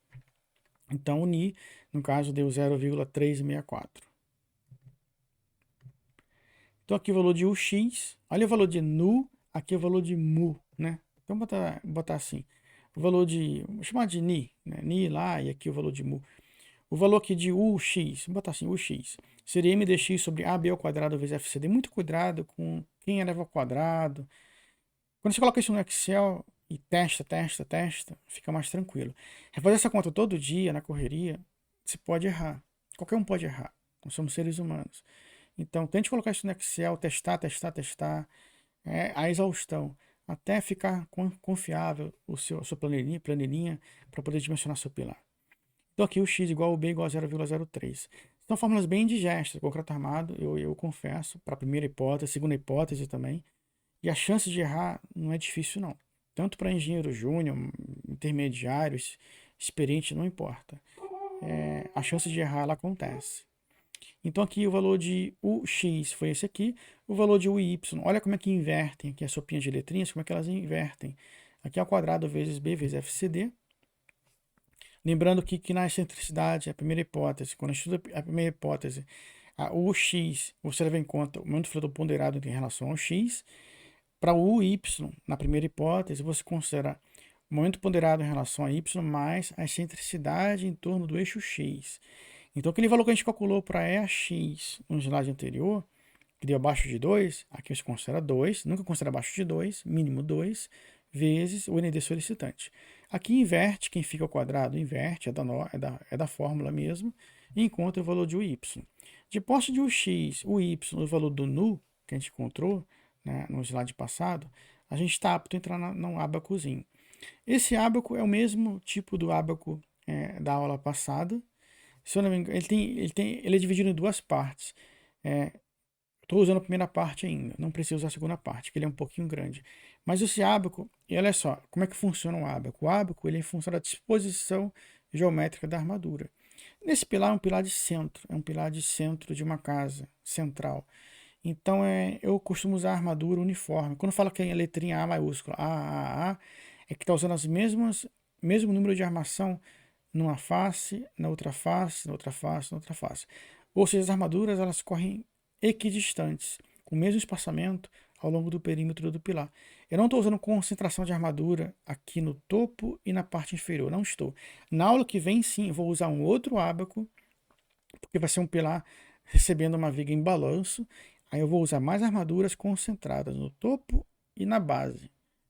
Então o Ni, no caso, deu 0,364. Então aqui o valor de UX, olha o valor de NU, aqui é o valor de MU, né? Então botar assim, o valor de, vou chamar de Ni, né? Ni lá e aqui o valor de MU. O valor aqui de UX, vou botar assim, UX, seria MDX sobre AB ao quadrado vezes FCD. Muito cuidado com quem eleva ao quadrado. Quando você coloca isso no Excel e testa, fica mais tranquilo. Fazer essa conta todo dia, na correria, você pode errar. Qualquer um pode errar. Nós somos seres humanos. Então, tente colocar isso no Excel, testar, a exaustão, até ficar confiável a sua planilhinha para poder dimensionar seu pilar. Então aqui o x igual ao b igual a 0,03. São fórmulas bem indigestas, concreto armado, eu confesso, para a primeira hipótese, segunda hipótese também. E a chance de errar não é difícil não. Tanto para engenheiro júnior, intermediários, experiente, não importa. A chance de errar ela acontece. Então aqui o valor de UX foi esse aqui, o valor de UY, olha como é que invertem aqui a sopinha de letrinhas, como é que elas invertem. Aqui ao quadrado vezes B vezes FCD. Lembrando que na excentricidade, a primeira hipótese, quando a gente estuda a primeira hipótese, o x, você leva em conta o momento fluido ponderado em relação ao x. Para o y, na primeira hipótese, você considera o momento ponderado em relação a y mais a excentricidade em torno do eixo x. Então, aquele valor que a gente calculou para EAX no slide anterior, que deu abaixo de 2, aqui você considera 2, nunca considera abaixo de 2, mínimo 2, vezes o ND solicitante. Aqui inverte, quem fica ao quadrado inverte, é da fórmula mesmo, e encontra o valor de UY. De posse de UX, UY, o valor do NU, que a gente encontrou, né, no slide passado, a gente está apto a entrar no ábacozinho. Esse ábaco é o mesmo tipo do ábaco da aula passada. Se eu não me engano, ele é dividido em duas partes. Estou usando a primeira parte ainda, não preciso usar a segunda parte, que ele é um pouquinho grande. Mas esse ábaco, e olha só, como é que funciona o ábaco? O ábaco ele é em função da disposição geométrica da armadura. Nesse pilar é um pilar de centro, é um pilar de centro de uma casa central. Então eu costumo usar a armadura uniforme. Quando falo que é a letrinha A maiúscula, A, é que está usando mesmo número de armação numa face, na outra face, na outra face, na outra face. Ou seja, as armaduras elas correm equidistantes, com o mesmo espaçamento ao longo do perímetro do pilar. Eu não estou usando concentração de armadura aqui no topo e na parte inferior, não estou. Na aula que vem, sim, eu vou usar um outro ábaco, porque vai ser um pilar recebendo uma viga em balanço. Aí eu vou usar mais armaduras concentradas no topo e na base.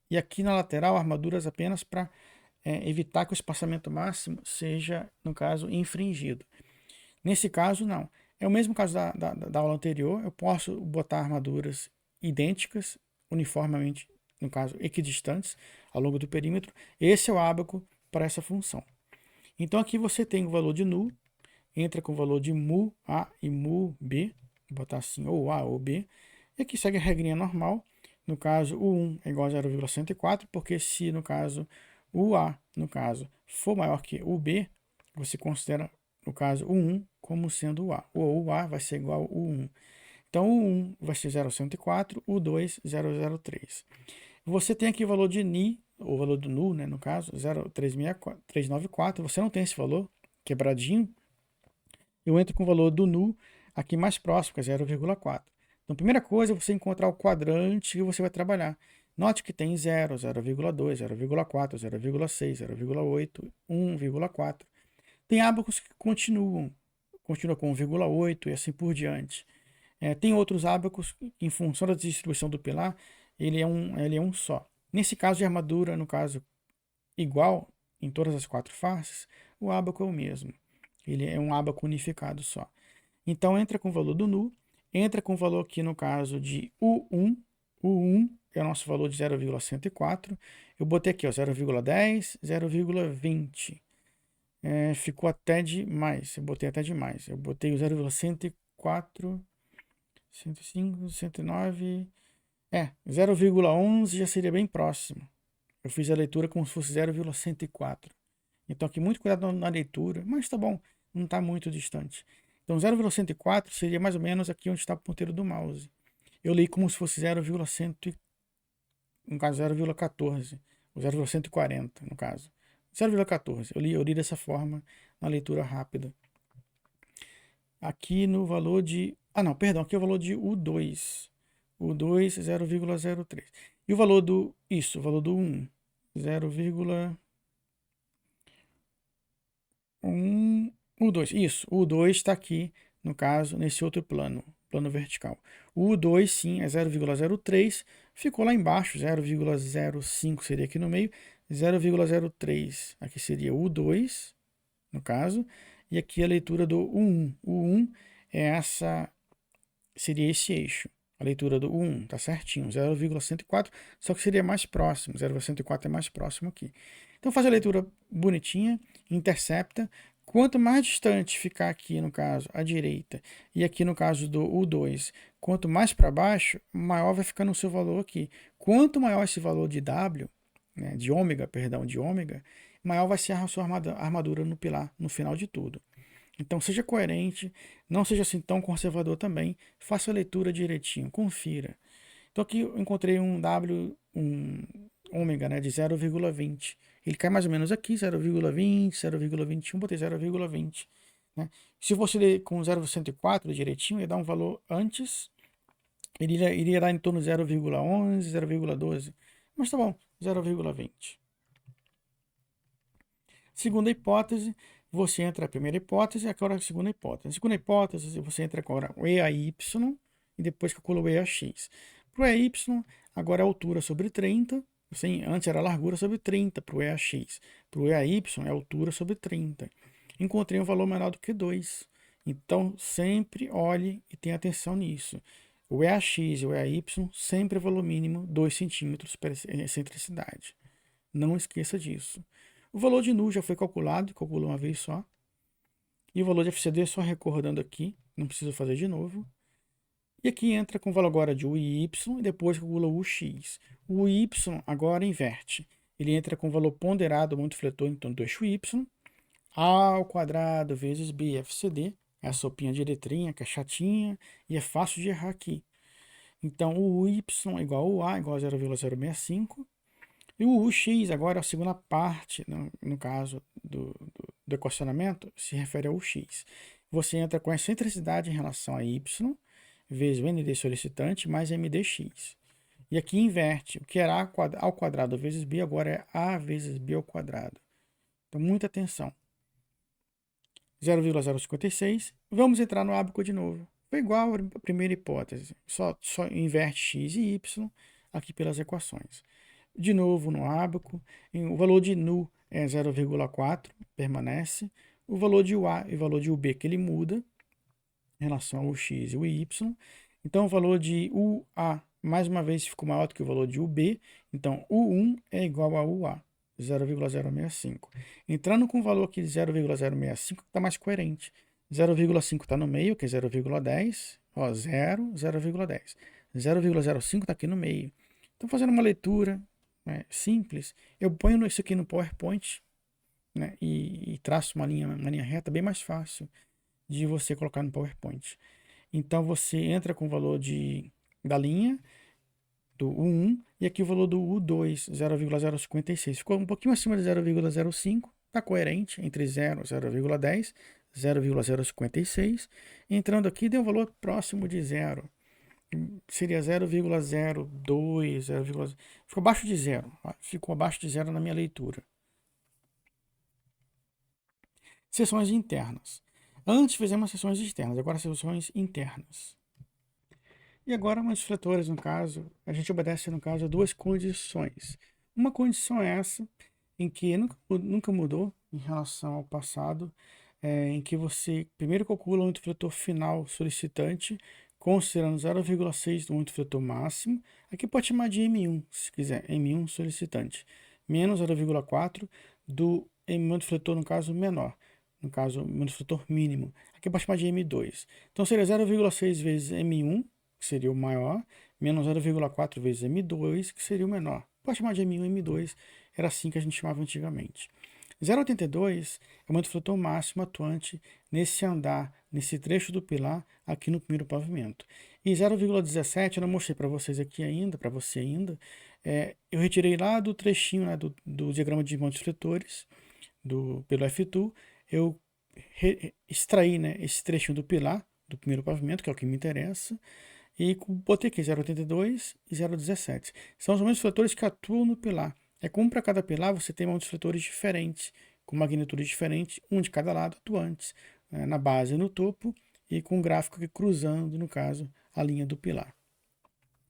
E aqui na lateral, armaduras apenas para evitar que o espaçamento máximo seja, no caso, infringido. Nesse caso, não. É o mesmo caso da aula anterior. Eu posso botar armaduras idênticas, uniformemente no caso, equidistantes, ao longo do perímetro. Esse é o ábaco para essa função. Então aqui você tem o valor de nu, entra com o valor de mu A e mu B, vou botar assim, ou A ou B, e aqui segue a regrinha normal. No caso, o 1 é igual a 0,104, porque se, no caso, o A, no caso, for maior que o B, você considera, no caso, o 1 como sendo o A. Ou o A vai ser igual ao 1. Então, o 1 vai ser 0,104, o 2, 0,03. Você tem aqui o valor de Ni, o valor do Nu, né, no caso, 0,394. Você não tem esse valor quebradinho. Eu entro com o valor do Nu aqui mais próximo, que é 0,4. Então, primeira coisa é você encontrar o quadrante que você vai trabalhar. Note que tem 0, 0,2, 0,4, 0,6, 0,8, 1,4. Tem ábacos que continua com 1,8 e assim por diante. Tem outros ábacos que, em função da distribuição do pilar, ele é um só. Nesse caso de armadura, no caso igual em todas as 4 faces, o ábaco é o mesmo. Ele é um ábaco unificado só. Então entra com o valor do nu, entra com o valor aqui no caso de U1. U1 é o nosso valor de 0,104. Eu botei aqui 0,10, 0,20. Ficou até demais. Eu botei até demais. Eu botei o 0,104, 105, 109. 0,11 já seria bem próximo. Eu fiz a leitura como se fosse 0,104. Então aqui muito cuidado na leitura, mas tá bom, não está muito distante. Então 0,104 seria mais ou menos aqui onde está o ponteiro do mouse. Eu li como se fosse 0,100, no caso 0,14, ou 0,140 no caso. 0,14, eu li dessa forma na leitura rápida. Aqui no valor de... não, perdão, aqui é o valor de U2. U2, 0,03. E o valor do... o valor do 1, 0,1... O 2, isso, o 2 está aqui, no caso, nesse outro plano vertical. O 2, sim, é 0,03, ficou lá embaixo, 0,05 seria aqui no meio, 0,03, aqui seria o 2, no caso, e aqui a leitura do 1. O 1 seria esse eixo. A leitura do 1 tá certinho, 0,104, só que seria mais próximo, 0,104 é mais próximo aqui. Então faz a leitura bonitinha, intercepta. Quanto mais distante ficar aqui, no caso, à direita, e aqui no caso do U2, quanto mais para baixo, maior vai ficando o seu valor aqui. Quanto maior esse valor de W, né, de ômega, maior vai ser a sua armadura no pilar, no final de tudo. Então seja coerente, não seja assim tão conservador também, faça a leitura direitinho, confira. Então aqui eu encontrei um ômega, né, de 0,20. Ele cai mais ou menos aqui, 0,20, 0,21, botei 0,20. Né? Se você ler com 0,104 direitinho, ia dar um valor antes, ele iria dar em torno de 0,11, 0,12. Mas tá bom, 0,20. Segunda hipótese, você entra a primeira hipótese e agora a segunda hipótese. Na segunda hipótese, você entra agora o EAY e depois calcula o EAX. Para o EAY, agora é altura sobre 30. Antes era largura sobre 30 para o EAX. Para o EAY é altura sobre 30. Encontrei um valor menor do que 2. Então, sempre olhe e tenha atenção nisso. O EAX e o EAY sempre é valor mínimo 2 centímetros para excentricidade. Não esqueça disso. O valor de nu já foi calculado, calcula uma vez só. E o valor de FCD, só recordando aqui, não preciso fazer de novo. E aqui entra com o valor agora de UY e depois calcula o UX. O Y agora inverte. Ele entra com o valor ponderado, muito fletor, então do eixo Y, A ao quadrado vezes B FCD. É a sopinha de letrinha, que é chatinha e é fácil de errar aqui. Então o Y é igual ao A, igual a 0,065. E o UX agora, a segunda parte, no caso do equacionamento, se refere ao UX. Você entra com a excentricidade em relação a Y, vezes o ND solicitante, mais MDX. E aqui inverte. O que era A ao quadrado vezes B, agora é A vezes B ao quadrado. Então, muita atenção. 0,056. Vamos entrar no ábaco de novo. Foi igual a primeira hipótese. Só inverte X e Y aqui pelas equações. De novo no ábaco, o valor de nu é 0,4, permanece. O valor de UA e o valor de UB que ele muda em relação ao X e o Y. Então o valor de UA mais uma vez ficou maior do que o valor de UB, então U1 é igual a UA, 0,065. Entrando com o valor aqui de 0,065, está mais coerente. 0,5 está no meio, que é 0,10, ó, 0, 0,10. 0,05 está aqui no meio. Então, fazendo uma leitura, né, simples, eu ponho isso aqui no PowerPoint, né, e traço uma linha reta bem mais fácil de você colocar no PowerPoint. Então, você entra com o valor da linha, do U1, e aqui o valor do U2, 0,056. Ficou um pouquinho acima de 0,05, está coerente entre 0 e 0,10, 0,056. Entrando aqui, deu um valor próximo de 0. Seria 0,02, ficou abaixo de 0. Ficou abaixo de 0 na minha leitura. Seções internas. Antes fizemos seções externas, agora seções internas. E agora, muitos fatores, no caso, a gente obedece, no caso, a duas condições. Uma condição é essa, em que nunca mudou em relação ao passado, em que você primeiro calcula o interfletor final solicitante, considerando 0,6 do interfletor máximo. Aqui pode chamar de M1, se quiser, M1 solicitante, menos 0,4 do interfletor, no caso, menor, no caso, interfletor mínimo. Aqui pode chamar de M2. Então, seria 0,6 vezes M1, que seria o maior, menos 0,4 vezes M2, que seria o menor. Pode chamar de M1 e M2, era assim que a gente chamava antigamente. 0,82 é o interfletor máximo atuante nesse andar, nesse trecho do pilar, aqui no primeiro pavimento. E 0,17 eu não mostrei para vocês aqui ainda, para você ainda, eu retirei lá do trechinho, né, do diagrama de interfletores, pelo F2, eu extraí, né, esse trechinho do pilar, do primeiro pavimento, que é o que me interessa, e botei aqui 0,82 e 0,17. São os mesmos fatores que atuam no pilar. É como para cada pilar você tem muitos fatores diferentes, com magnitudes diferentes, um de cada lado atuantes, né, na base e no topo, e com um gráfico aqui cruzando, no caso, a linha do pilar.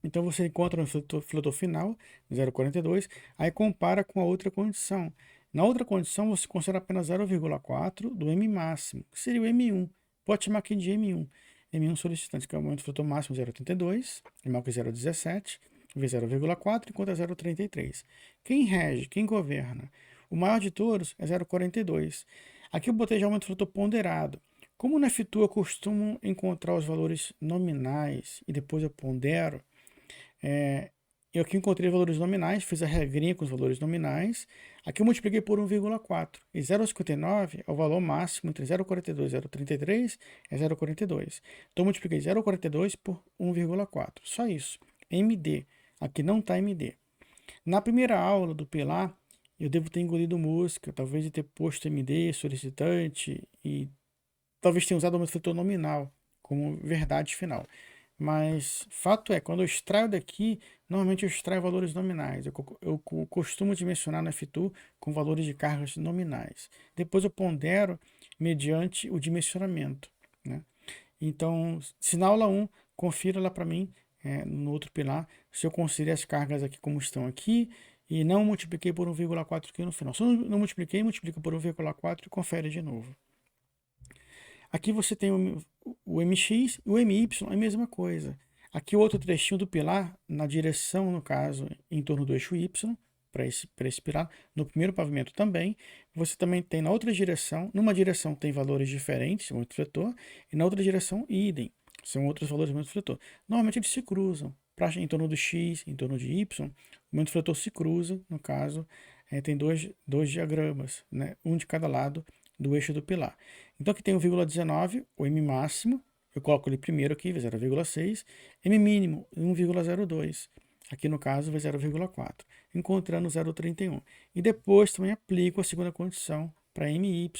Então você encontra no fletor final, 0,42, aí compara com a outra condição. Na outra condição, você considera apenas 0,4 do M máximo, que seria o M1. Pode chamar aqui de M1. M1 solicitante, que é o momento fletor máximo 0,82, é maior que 0,17, vezes 0,4, enquanto é 0,33. Quem rege, quem governa? O maior de todos é 0,42. Aqui eu botei já o aumento fletor ponderado. Como na F2 eu costumo encontrar os valores nominais e depois eu pondero, eu aqui encontrei valores nominais, fiz a regrinha com os valores nominais. Aqui eu multipliquei por 1,4. E 0,59 é o valor máximo entre 0,42 e 0,33 é 0,42. Então eu multipliquei 0,42 por 1,4. Só isso. MD. Aqui não está MD. Na primeira aula do pilar, eu devo ter engolido música, talvez de ter posto MD, solicitante, e talvez tenha usado o fletor nominal como verdade final. Mas fato é, quando eu extraio daqui, normalmente eu extraio valores nominais. Eu costumo dimensionar no F2 com valores de cargas nominais. Depois eu pondero mediante o dimensionamento, né? Então, se na aula 1, confira lá para mim, no outro pilar, se eu considerei as cargas aqui como estão aqui e não multipliquei por 1,4 aqui no final. Se eu não multipliquei, multiplica por 1,4 e confere de novo. Aqui você tem o MX e o MY, é a mesma coisa. Aqui o outro trechinho do pilar, na direção, no caso, em torno do eixo Y, para esse pilar, no primeiro pavimento também. Você também tem na outra direção, numa direção tem valores diferentes, o interfletor, e na outra direção, idem, são outros valores do interfletor. Normalmente eles se cruzam, em torno do X, em torno de Y, o interfletor se cruza, no caso, tem dois diagramas, né, um de cada lado do eixo do pilar. Então aqui tem o 0,19, o M máximo, eu coloco ele primeiro aqui, 0,6, M mínimo, 1,02, aqui no caso vai 0,4, encontrando 0,31. E depois também aplico a segunda condição para MY,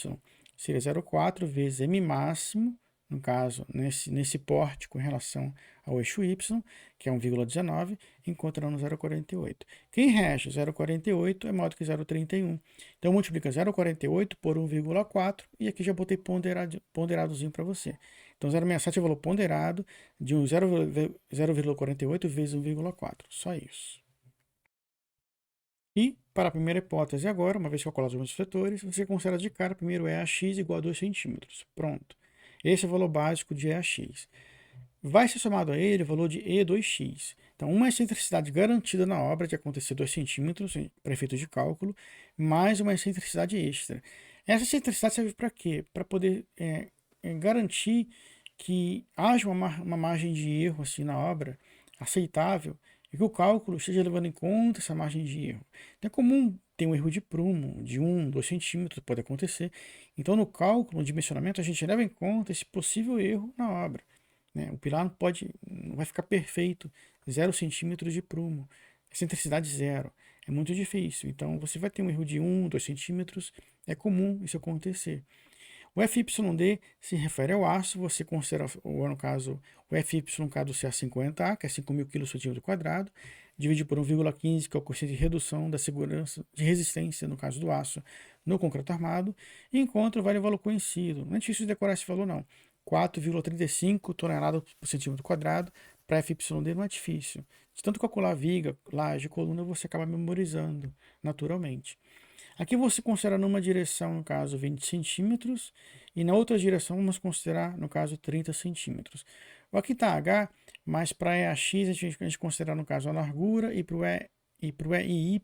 seria 0,4 vezes M máximo, no caso, nesse pórtico em relação ao eixo Y, que é 1,19, encontrando 0,48. Quem resta 0,48 é maior do que 0,31. Então, multiplica 0,48 por 1,4 e aqui já botei ponderadozinho para você. Então, 0,67 é o valor ponderado de 0,48 vezes 1,4. Só isso. E, para a primeira hipótese agora, uma vez calculados os vetores, você considera de cara, primeiro EAx igual a 2 centímetros. Pronto. Esse é o valor básico de EAx. vai ser somado a ele o valor de E2x. Então, uma excentricidade garantida na obra de acontecer 2 centímetros, para efeito de cálculo, mais uma excentricidade extra. Essa excentricidade serve para quê? Para poder garantir que haja uma margem de erro assim, na obra aceitável e que o cálculo esteja levando em conta essa margem de erro. Então, é comum ter um erro de prumo de 1, 2 centímetros, pode acontecer. Então, no cálculo, no dimensionamento, a gente leva em conta esse possível erro na obra. Né? O pilar não vai ficar perfeito, 0 centímetros de prumo, excentricidade zero. É muito difícil. Então, você vai ter um erro de 1, 2 centímetros, é comum isso acontecer. O FYD se refere ao aço, você considera, no caso, o FYK do CA50A, que é 5.000 kg/cm², divide por 1,15, que é o coeficiente de redução da segurança, de resistência, no caso do aço, no concreto armado, e encontra o valor conhecido. Não é difícil de decorar esse valor, não. 4,35 toneladas por centímetro², para FYD não é difícil. De tanto calcular viga, laje, coluna, você acaba memorizando naturalmente. Aqui você considera numa direção, no caso, 20 centímetros, e na outra direção vamos considerar, no caso, 30 centímetros. Aqui está H, mas para EAX a gente considera, no caso, a largura, e para o EIY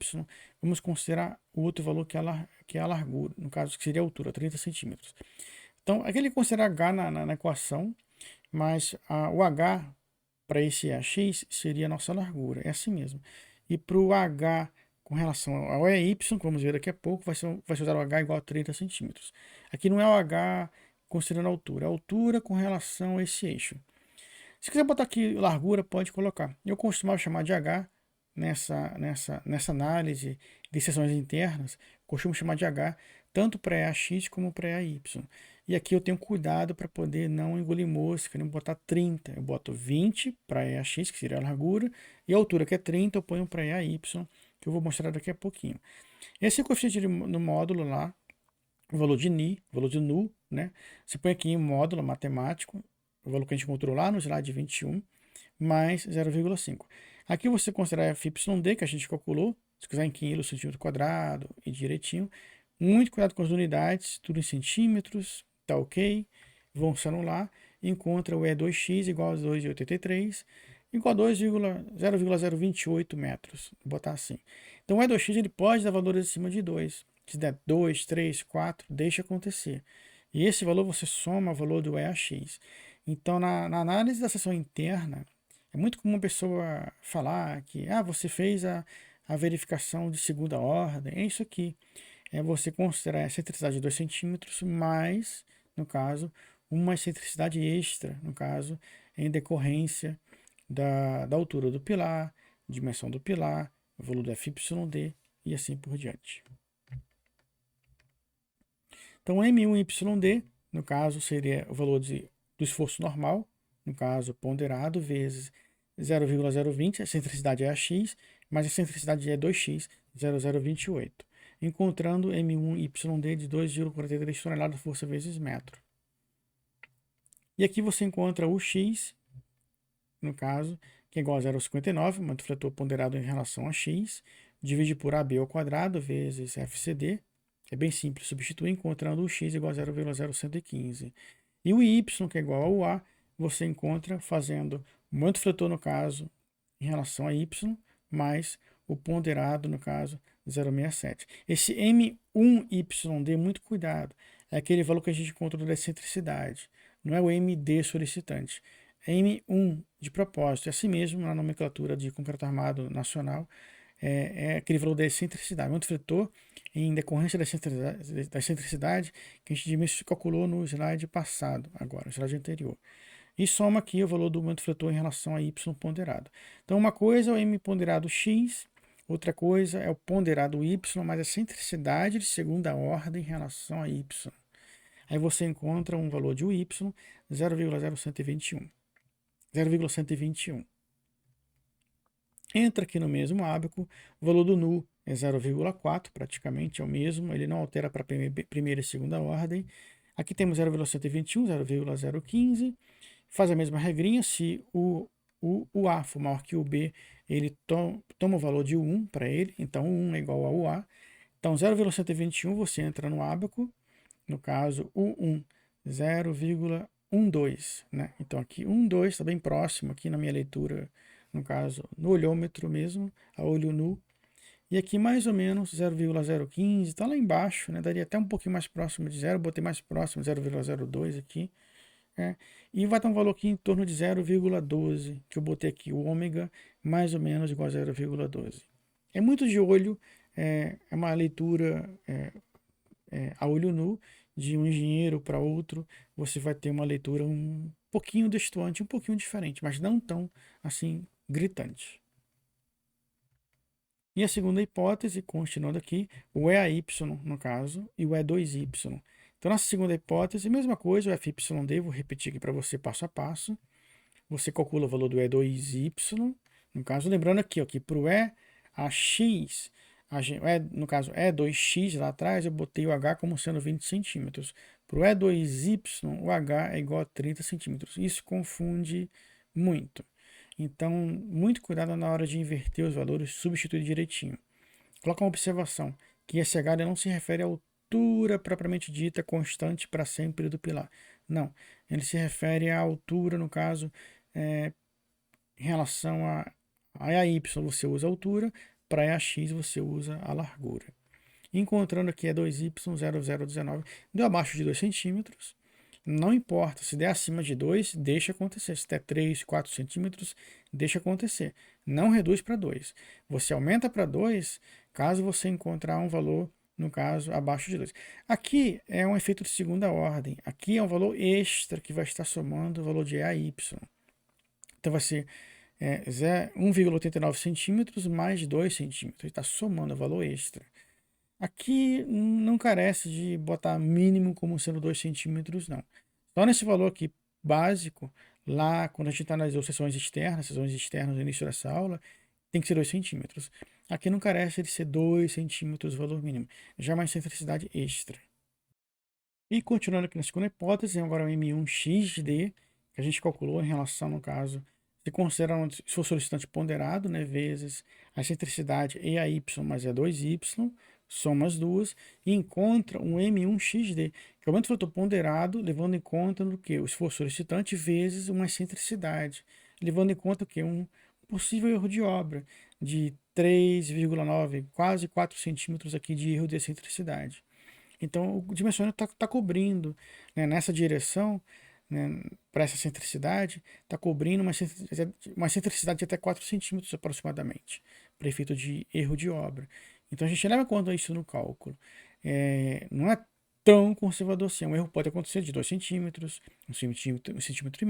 vamos considerar o outro valor que é a largura, no caso, que seria a altura, 30 centímetros. Então, aqui ele considera H na equação, mas o H para esse EAX seria a nossa largura, é assim mesmo. E para o H com relação ao EY, que vamos ver daqui a pouco, vai ser usado o H igual a 30 centímetros. Aqui não é o H considerando a altura, é a altura com relação a esse eixo. Se quiser botar aqui largura, pode colocar. Eu costumava chamar de H nessa análise de seções internas, costumo chamar de H tanto para EAX como para EAY. E aqui eu tenho cuidado para poder não engolir mosca, não botar 30. Eu boto 20 para EAX, que seria a largura, e a altura, que é 30, eu ponho para EAY, que eu vou mostrar daqui a pouquinho. Esse coeficiente no módulo lá, o valor de Ni, o valor de Nu, né? Você põe aqui em módulo matemático, o valor que a gente encontrou lá no slide 21, mais 0,5. Aqui você considera FYD, que a gente calculou, se quiser em quilos, centímetro quadrado e direitinho. Muito cuidado com as unidades, tudo em centímetros, tá ok. Vão se anular. Encontra o E2x igual a 2,83, igual a 0,028 metros. Vou botar assim. Então o E2x ele pode dar valores acima de 2. Se der 2, 3, 4, deixa acontecer. E esse valor você soma o valor do EAX. Então, na análise da seção interna, é muito comum a pessoa falar que você fez a verificação de segunda ordem. É isso aqui. É você considerar a excentricidade de 2 centímetros mais, no caso, uma excentricidade extra, no caso, em decorrência da altura do pilar, dimensão do pilar, o valor do FYD e assim por diante. Então, M1YD, no caso, seria o valor do esforço normal, no caso, ponderado, vezes 0,020, a excentricidade é a x, mas a excentricidade é 2x, 0,028, encontrando M1YD de 2,43 toneladas de força vezes metro. E aqui você encontra o x, no caso, que é igual a 0,59, o momento fletor ponderado em relação a x, divide por AB ao quadrado vezes FCD. É bem simples, substituir encontrando o x igual a 0,0115. E o y, que é igual ao a, você encontra fazendo o momento fletor, no caso, em relação a y, mais o ponderado, no caso, 0,67. Esse M1YD, muito cuidado, é aquele valor que a gente encontrou da excentricidade. Não é o MD solicitante. É M1 de propósito. É assim mesmo na nomenclatura de concreto armado nacional. É aquele valor da excentricidade. O momento fletor, em decorrência da excentricidade, que a gente calculou no slide passado, agora, no slide anterior. E soma aqui o valor do momento fletor em relação a y ponderado. Então, uma coisa é o m ponderado x, outra coisa é o ponderado y, mas a excentricidade de segunda ordem em relação a y. Aí você encontra um valor de y, 0,0121. 0,121. Entra aqui no mesmo ábaco, o valor do Nu é 0,4, praticamente é o mesmo, ele não altera para primeira e segunda ordem. Aqui temos 0,121, 0,015, faz a mesma regrinha, se o A for maior que o B, ele toma o valor de 1 para ele, então 1 é igual ao A. Então 0,121 você entra no ábaco, no caso o 1, 1,2, né? Então aqui 1,2 está bem próximo aqui na minha leitura, no caso, no olhômetro mesmo, a olho nu. E aqui mais ou menos 0,015, está lá embaixo, né? Daria até um pouquinho mais próximo de zero, botei mais próximo, 0,02 aqui. Né? E vai ter um valor aqui em torno de 0,12, que eu botei aqui, o ômega mais ou menos igual a 0,12. É muito de olho, é uma leitura a olho nu, de um engenheiro para outro, você vai ter uma leitura um pouquinho destoante, um pouquinho diferente, mas não tão assim gritante. E a segunda hipótese, continuando aqui, o EAY, no caso, e o E2Y. Então, nessa segunda hipótese, mesma coisa, o FYD, vou repetir aqui para você passo a passo. Você calcula o valor do E2Y, no caso, lembrando aqui, ó, que para o EAX, no caso, E2X lá atrás, eu botei o H como sendo 20 centímetros. Para o E2Y, o H é igual a 30 centímetros. Isso confunde muito. Então, muito cuidado na hora de inverter os valores, substituir direitinho. Coloca uma observação, que esse H não se refere à altura propriamente dita constante para sempre do pilar. Não, ele se refere à altura, no caso, em relação a y você usa a altura, para a x você usa a largura. Encontrando aqui a 2y0019, deu abaixo de 2 centímetros. Não importa, se der acima de 2, deixa acontecer. Se der 3, 4 centímetros, deixa acontecer. Não reduz para 2. Você aumenta para 2 caso você encontrar um valor, no caso, abaixo de 2. Aqui é um efeito de segunda ordem. Aqui é um valor extra que vai estar somando o valor de AY. Então vai ser 1,89 centímetros mais 2 centímetros. Está somando o valor extra. Aqui não carece de botar mínimo como sendo 2 centímetros, não. Só nesse valor aqui básico, lá quando a gente analisou sessões externas no início dessa aula, tem que ser 2 centímetros. Aqui não carece de ser 2 centímetros o valor mínimo. Já uma excentricidade extra. E continuando aqui na segunda hipótese, agora o M1XD, que a gente calculou em relação, no caso, se considera, se for solicitante ponderado, né, vezes a excentricidade EAY mais E2Y, soma as duas e encontra um M1XD, que é o aumento do fator ponderado, levando em conta o que? O esforço solicitante vezes uma excentricidade, levando em conta o que? Um possível erro de obra de 3,9, quase 4 centímetros aqui de erro de excentricidade. Então, o dimensionamento está cobrindo, né, nessa direção, né, para essa excentricidade, está cobrindo uma excentricidade de até 4 centímetros aproximadamente, para efeito de erro de obra. Então, a gente leva em conta isso no cálculo. Não é tão conservador assim. Um erro pode acontecer de 2 centímetros, 1,5 centímetro,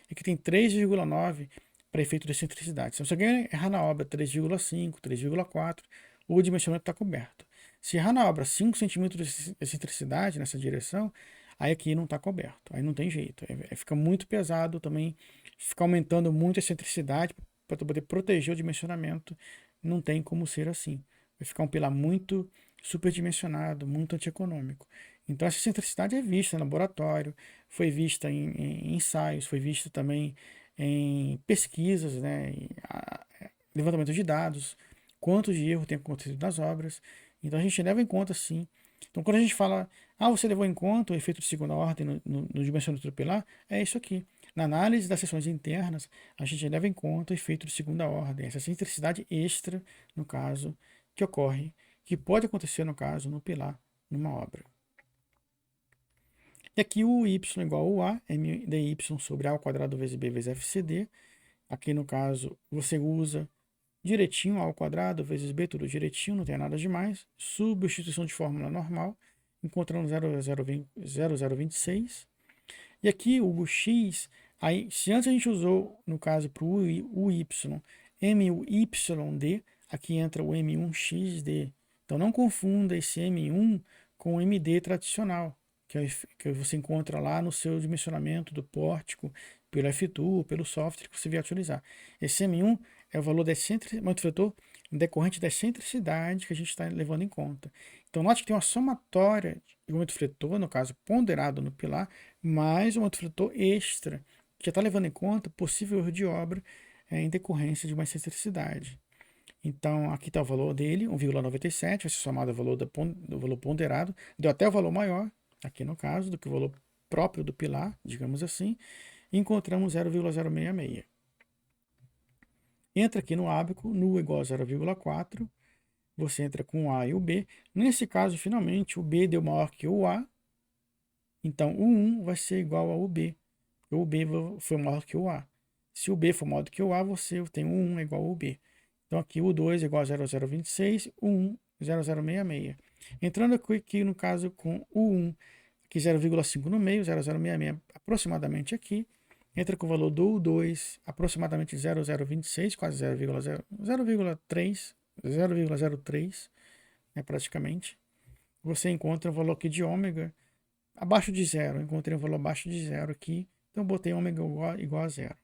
e que tem 3,9 para efeito de excentricidade. Se você errar na obra 3,5, 3,4, o dimensionamento está coberto. Se errar na obra 5 centímetros de excentricidade nessa direção, aí aqui não está coberto, aí não tem jeito. Fica muito pesado também, fica aumentando muito a excentricidade para poder proteger o dimensionamento, não tem como ser assim. Vai ficar um pilar muito superdimensionado, muito antieconômico. Então essa excentricidade é vista em laboratório, foi vista em ensaios, foi vista também em pesquisas, né, em levantamento de dados, quanto de erro tem acontecido nas obras. Então a gente leva em conta sim. Então quando a gente fala, você levou em conta o efeito de segunda ordem no dimensionamento do pilar, é isso aqui. Na análise das seções internas, a gente leva em conta o efeito de segunda ordem, essa excentricidade extra, no caso, que ocorre, que pode acontecer, no caso, no pilar, numa obra. E aqui o y igual ao a, m dy sobre a ao quadrado vezes b vezes fcd. Aqui, no caso, você usa direitinho, a ao quadrado vezes b, tudo direitinho, não tem nada demais. Substituição de fórmula normal, encontrando 0,026. E aqui o x, aí, se antes a gente usou, no caso, para o y, MYD, aqui entra o M1XD. Então não confunda esse M1 com o MD tradicional, que você encontra lá no seu dimensionamento do pórtico, pelo F-Tool, pelo software que você vier utilizar. Esse M1 é o valor da excentricidade, decorrente da excentricidade que a gente está levando em conta. Então, note que tem uma somatória de momento fletor, no caso ponderado no pilar, mais um momento fletor extra, que já está levando em conta possível erro de obra em decorrência de uma excentricidade. Então, aqui está o valor dele, 1,97, vai ser somado ao valor do valor ponderado, deu até o valor maior, aqui no caso, do que o valor próprio do pilar, digamos assim, e encontramos 0,066. Entra aqui no ábaco, nu igual a 0,4, você entra com o A e o B. Nesse caso, finalmente, o B deu maior que o A, então o 1 vai ser igual ao B. O B foi maior que o A. Se o B for maior do que o A, você tem o 1 igual ao B. Então aqui o 2 é igual a 0,026, o 1, 0,066. Entrando aqui no caso com o 1, aqui 0,5 no meio, 0,066 aproximadamente aqui. Entra com o valor do 2, aproximadamente 0,026, quase 0,3, 0,03, né, praticamente. Você encontra o valor aqui de ômega abaixo de zero. Eu encontrei um valor abaixo de zero aqui, então eu botei ômega igual a zero.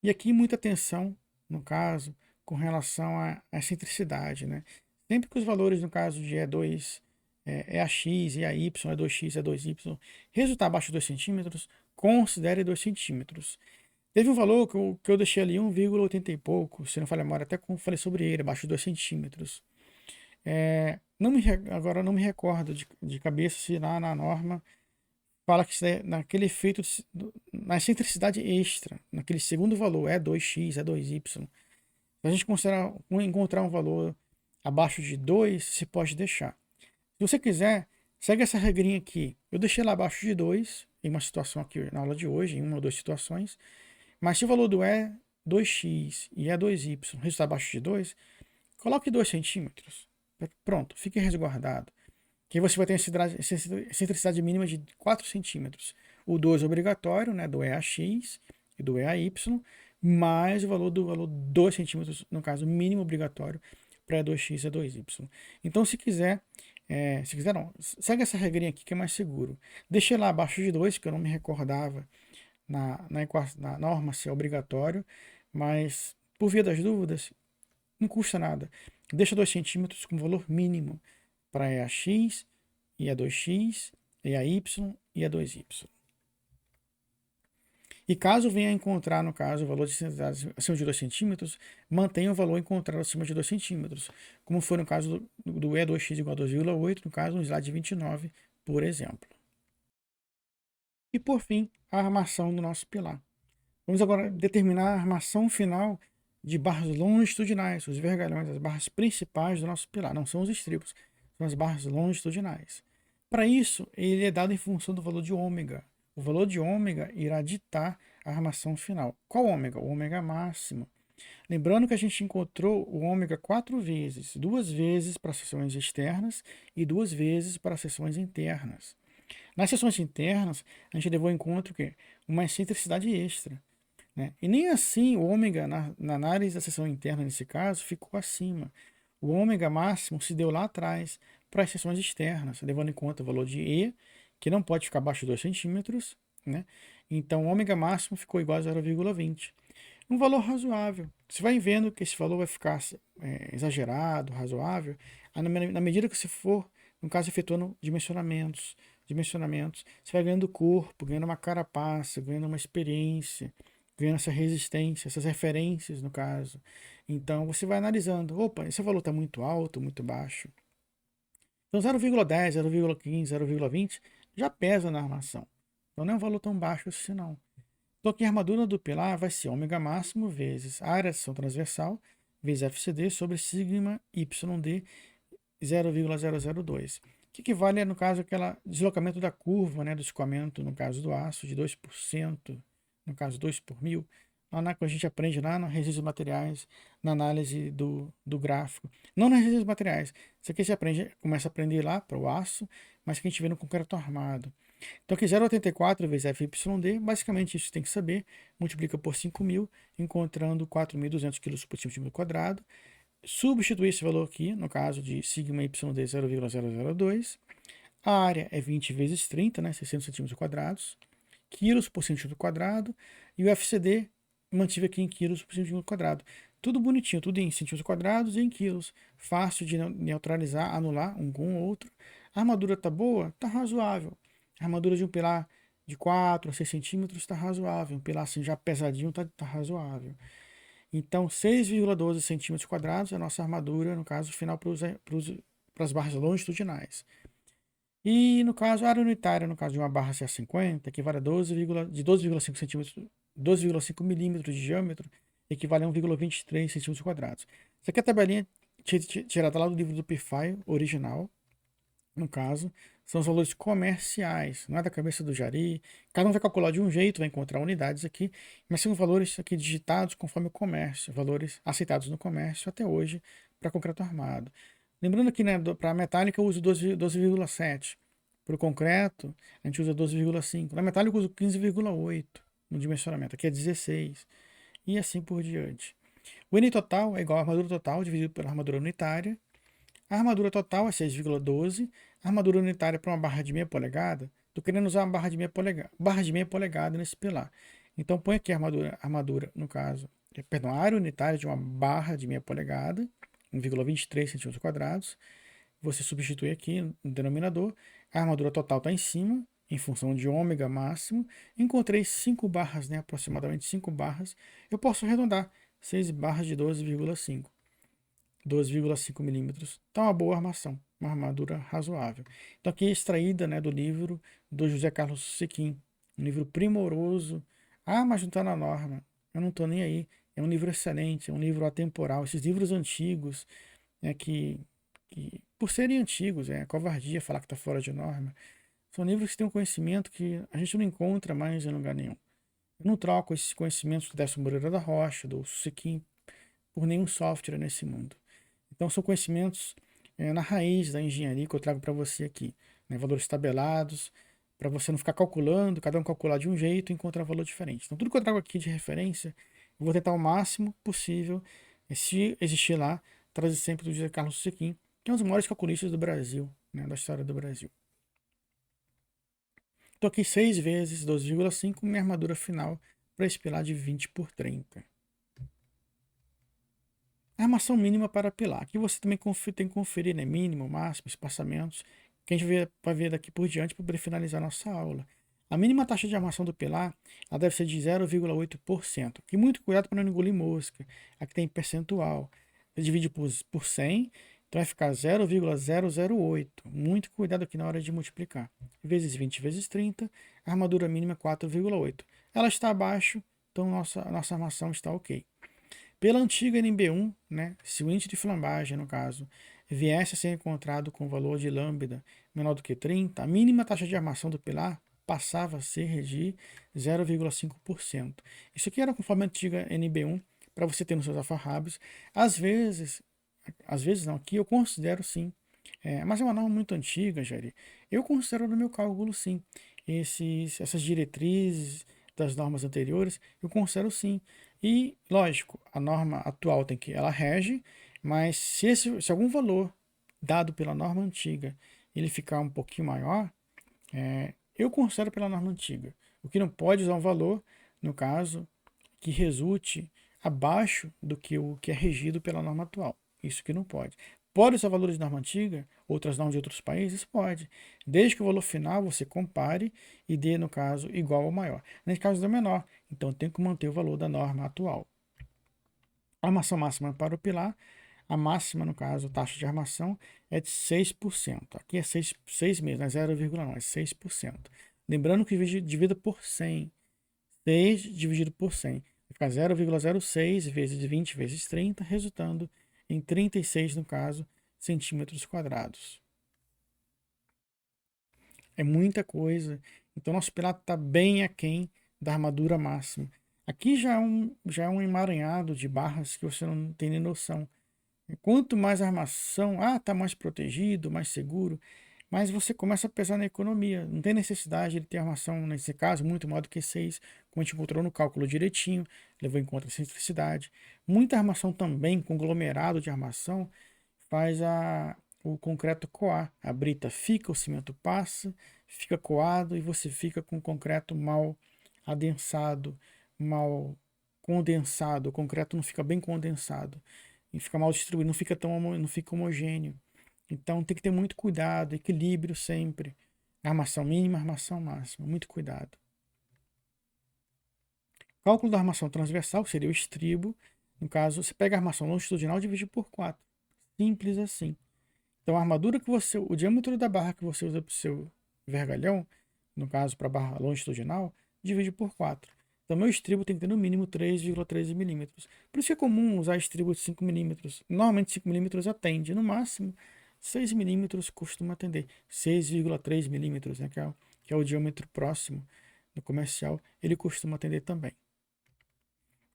E aqui muita atenção, no caso, com relação à excentricidade, né? Sempre que os valores, no caso de E2, EAX, EAY, E2X, E2Y, resultar abaixo de 2 centímetros, considere 2 centímetros. Teve um valor que eu deixei ali 1,80 e pouco, se não falha a memória, até como falei sobre ele, abaixo de 2 centímetros. Agora não me recordo de cabeça se lá na norma fala que isso é naquele efeito, na excentricidade extra, naquele segundo valor, E2x, E2y. Se a gente encontrar um valor abaixo de 2, se pode deixar. Se você quiser, segue essa regrinha aqui. Eu deixei lá abaixo de 2, em uma situação aqui na aula de hoje, em uma ou duas situações. Mas se o valor do E2x e E2y resultar abaixo de 2, coloque 2 centímetros. Pronto, fique resguardado. Que você vai ter excentricidade mínima de 4 centímetros. O 2 obrigatório, né, do EAX e do EAY, mais o valor do valor 2 centímetros, no caso mínimo obrigatório, para E2x e E2y. Então, se quiser não, segue essa regrinha aqui que é mais seguro. Deixei lá abaixo de 2, que eu não me recordava na norma se é obrigatório, mas por via das dúvidas, não custa nada. Deixa 2 centímetros como valor mínimo para EAX, EA2x, EAY e EA2y. E caso venha encontrar, no caso, o valor de excentricidade acima de 2 centímetros, mantenha o valor encontrado acima de 2 centímetros, como foi no caso do E2x igual a 2,8, no caso no slide 29, por exemplo. E por fim, a armação do nosso pilar. Vamos agora determinar a armação final de barras longitudinais, os vergalhões, as barras principais do nosso pilar. Não são os estribos, são as barras longitudinais. Para isso, ele é dado em função do valor de ômega. O valor de ômega irá ditar a armação final. Qual ômega? O ômega máximo. Lembrando que a gente encontrou o ômega 4 vezes, 2 vezes para seções externas e 2 vezes para seções internas. Nas seções internas, a gente levou em conta o quê? Uma excentricidade extra. Né? E nem assim o ômega, na análise da seção interna, nesse caso, ficou acima. O ômega máximo se deu lá atrás para as seções externas, levando em conta o valor de E, que não pode ficar abaixo de 2 centímetros. Né? Então o ômega máximo ficou igual a 0,20. Um valor razoável. Você vai vendo que esse valor vai ficar exagerado, razoável, na medida que você for, no caso, efetuando dimensionamentos, você vai ganhando corpo, ganhando uma carapaça, ganhando uma experiência, ganhando essa resistência, essas referências, no caso. Então, você vai analisando, opa, esse valor está muito alto, muito baixo. Então, 0,10, 0,15, 0,20 já pesa na armação. Então, não é um valor tão baixo assim, não. Então, aqui a armadura do pilar vai ser ômega máximo vezes a área de ação transversal, vezes FCD sobre sigma YD 0,002. Que equivale, no caso, aquele deslocamento da curva, né, do escoamento, no caso do aço, de 2%, no caso 2 por mil. Lá que a gente aprende lá no resíduos materiais, na análise do gráfico. Não nos resíduos materiais. Isso aqui você começa a aprender lá para o aço, mas que a gente vê no concreto armado. Então aqui 0,84 vezes FYD, basicamente isso tem que saber, multiplica por 5.000, encontrando 4.200 kg por centímetro quadrado. Substituir esse valor aqui, no caso de sigma YD 0,002. A área é 20 vezes 30, né, 600 centímetros quadrados, quilos por centímetro quadrado, e o FCD mantive aqui em quilos por centímetro quadrado. Tudo bonitinho, tudo em centímetros quadrados e em quilos. Fácil de neutralizar, anular um com o outro. A armadura tá boa? Tá razoável. A armadura de um pilar de 4 a 6 centímetros está razoável. Um pilar assim já pesadinho tá razoável. Então, 6,12 centímetros quadrados é a nossa armadura, no caso final, para as barras longitudinais. E no caso, a área unitária, no caso de uma barra CA50, equivale a 12,5 centímetros, 12,5 milímetros de diâmetro, equivale a 1,23 centímetros quadrados. Isso aqui é a tabelinha tirada lá do livro do PIFAI original, no caso, são os valores comerciais, não é da cabeça do Jari. Cada um vai calcular de um jeito, vai encontrar unidades aqui, mas são valores aqui digitados conforme o comércio, valores aceitados no comércio até hoje para concreto armado. Lembrando que, né, para a metálica eu uso 12,7. Para o concreto, a gente usa 12,5. Na metálica eu uso 15,8 no dimensionamento. Aqui é 16. E assim por diante. O N total é igual à armadura total dividido pela armadura unitária. A armadura total é 6,12. A armadura unitária para uma barra de meia polegada. Estou querendo usar uma barra de meia polegada nesse pilar. Então põe aqui a armadura no caso, perdão, a área unitária de uma barra de meia polegada, 1,23 centímetros quadrados. Você substitui aqui no denominador. A armadura total está em cima, em função de ômega máximo. Encontrei 5 barras, né, aproximadamente 5 barras. Eu posso arredondar 6 barras de 12,5. 12,5 milímetros. Tá uma boa armação, uma armadura razoável. Então aqui é extraída, né, do livro do José Carlos Sequin, um livro primoroso. Ah, mas não está na norma. Eu não estou nem aí. É um livro excelente, é um livro atemporal. Esses livros antigos, né, que por serem antigos, é covardia falar que está fora de norma. São livros que têm um conhecimento que a gente não encontra mais em lugar nenhum. Eu não troco esses conhecimentos do Décio Moreira da Rocha, do Sequin, por nenhum software nesse mundo. Então, são conhecimentos na raiz da engenharia que eu trago para você aqui. Né? Valores tabelados, para você não ficar calculando, cada um calcular de um jeito e encontrar valor diferente. Então, tudo que eu trago aqui de referência, eu vou tentar o máximo possível, se existir lá, trazer sempre do José Carlos Sequin, que é um dos maiores calculistas do Brasil, né? Da história do Brasil. Estou aqui 6 vezes 12,5, minha armadura final para esse pilar de 20 por 30. Armação mínima para pilar. Aqui você também tem que conferir, né? Mínimo, máximo, espaçamentos, que a gente vai ver daqui por diante para poder finalizar nossa aula. A mínima taxa de armação do pilar ela deve ser de 0,8%. E muito cuidado para não engolir mosca. Aqui tem percentual. Você divide por 100, então vai ficar 0,008. Muito cuidado aqui na hora de multiplicar. Vezes 20 vezes 30, a armadura mínima é 4,8. Ela está abaixo, então nossa armação está ok. Pela antiga NB1, né, se o índice de flambagem, no caso, viesse a ser encontrado com valor de lambda menor do que 30, a mínima taxa de armação do pilar passava a ser de 0,5%. Isso aqui era conforme a antiga NB1, para você ter nos seus alfarrábios. Às vezes não, aqui eu considero sim, mas é uma norma muito antiga, Jair. Eu considero no meu cálculo sim, essas diretrizes das normas anteriores, eu considero sim. E, lógico, a norma atual ela rege, mas se algum valor dado pela norma antiga ele ficar um pouquinho maior, eu considero pela norma antiga. O que não pode usar um valor, no caso, que resulte abaixo do que o que é regido pela norma atual. Isso que não pode. Pode usar valores de norma antiga, outras normas de outros países? Pode. Desde que o valor final você compare e dê, no caso, igual ou maior. Nesse caso, é menor. Então, tem que manter o valor da norma atual. A armação máxima para o pilar, a máxima, no caso, taxa de armação, é de 6%. Aqui é 6 mesmo, não é 0,1, é 6%. Lembrando que divida por 100. 6 dividido por 100. Vai ficar 0,06 vezes 20 vezes 30, resultando em 36, no caso, centímetros quadrados. É muita coisa. Então, nosso pilar está bem aquém da armadura máxima. Aqui já é um emaranhado de barras que você não tem nem noção. Quanto mais armação, tá mais protegido, mais seguro, mas você começa a pensar na economia. Não tem necessidade de ter armação, nesse caso, muito maior do que 6, como a gente encontrou no cálculo direitinho, levou em conta a simplicidade. Muita armação também, conglomerado de armação, faz o concreto coar. A brita fica, o cimento passa, fica coado e você fica com o concreto mal adensado, mal condensado. O concreto não fica bem condensado e fica mal distribuído, não fica homogêneo. Então tem que ter muito cuidado, equilíbrio sempre. Armação mínima, armação máxima, muito cuidado. Cálculo da armação transversal seria o estribo. No caso, você pega a armação longitudinal e divide por 4. Simples assim. Então, a armadura que você, o diâmetro da barra que você usa para o seu vergalhão, no caso para a barra longitudinal, divide por 4. Então, meu estribo tem que ter no mínimo 3,13 milímetros. Por isso que é comum usar estribo de 5 milímetros. Normalmente 5 milímetros atende, no máximo 6 milímetros costuma atender. 6,3 milímetros, né, que é o diâmetro próximo no comercial, ele costuma atender também.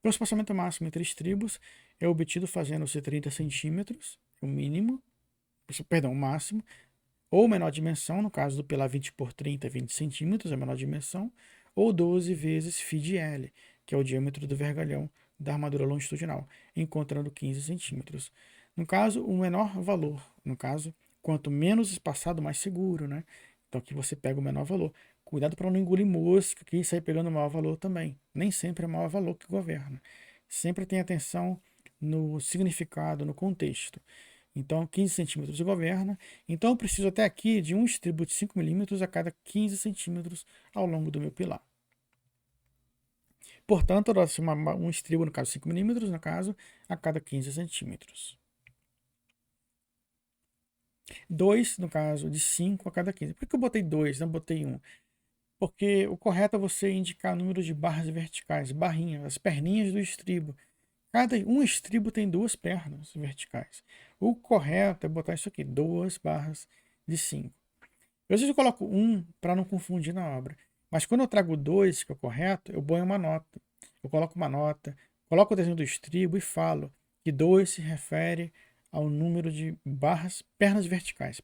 Então, o espaçamento máximo entre estribos é obtido fazendo-se 30 centímetros, o mínimo, perdão, o máximo, ou menor dimensão, no caso do pilar 20 por 30, 20 centímetros, a menor dimensão, ou 12 vezes φ/L, que é o diâmetro do vergalhão da armadura longitudinal, encontrando 15 centímetros. No caso, o menor valor, no caso, quanto menos espaçado, mais seguro, né? Então aqui você pega o menor valor. Cuidado para não engolir mosca aqui e sair pegando o maior valor também. Nem sempre é o maior valor que governa. Sempre tem atenção no significado, no contexto. Então, 15 centímetros governa. Então, eu preciso até aqui de um estribo de 5 milímetros a cada 15 centímetros ao longo do meu pilar. Portanto, eu dou um estribo, no caso 5 milímetros, no caso, a cada 15 centímetros. 2, no caso, de 5 a cada 15. Por que eu botei 2, não botei 1? Porque o correto é você indicar o número de barras verticais, barrinhas, as perninhas do estribo. Um estribo tem 2 pernas verticais. O correto é botar isso aqui, 2 barras de 5. Às vezes eu coloco 1 para não confundir na obra. Mas quando eu trago 2, que é o correto, eu ponho uma nota. Eu coloco uma nota, coloco o desenho do estribo e falo que 2 se refere ao número de barras, pernas verticais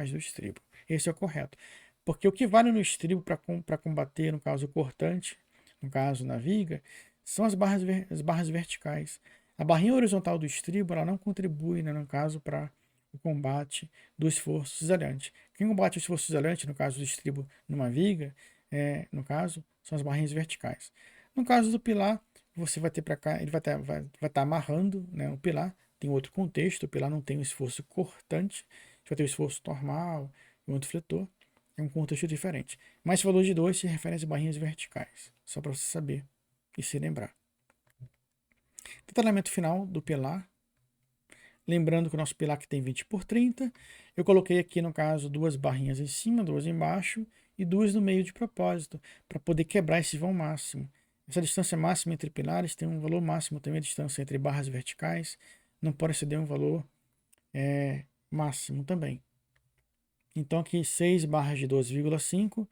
do estribo. Esse é o correto. Porque o que vale no estribo para combater, no caso, o cortante, no caso, na viga, são as barras verticais. A barrinha horizontal do estribo ela não contribui, né, no caso, para o combate do esforço cisalhante. Quem combate o esforço cisalhante, no caso do estribo numa viga, no caso, são as barrinhas verticais. No caso do pilar, você vai ter para cá, ele vai estar amarrando, né, o pilar. Tem outro contexto, o pilar não tem um esforço cortante, vai ter o esforço normal e outro fletor. É um contexto diferente. Mas esse valor de 2 se refere às barrinhas verticais, só para você saber e se lembrar. Detalhamento final do pilar. Lembrando que o nosso pilar aqui tem 20 por 30. Eu coloquei aqui, no caso, 2 barrinhas em cima, 2 embaixo e 2 no meio de propósito, para poder quebrar esse vão máximo. Essa distância máxima entre pilares tem um valor máximo também, a distância entre barras verticais não pode exceder um valor máximo também. Então aqui 6 barras de 12,5.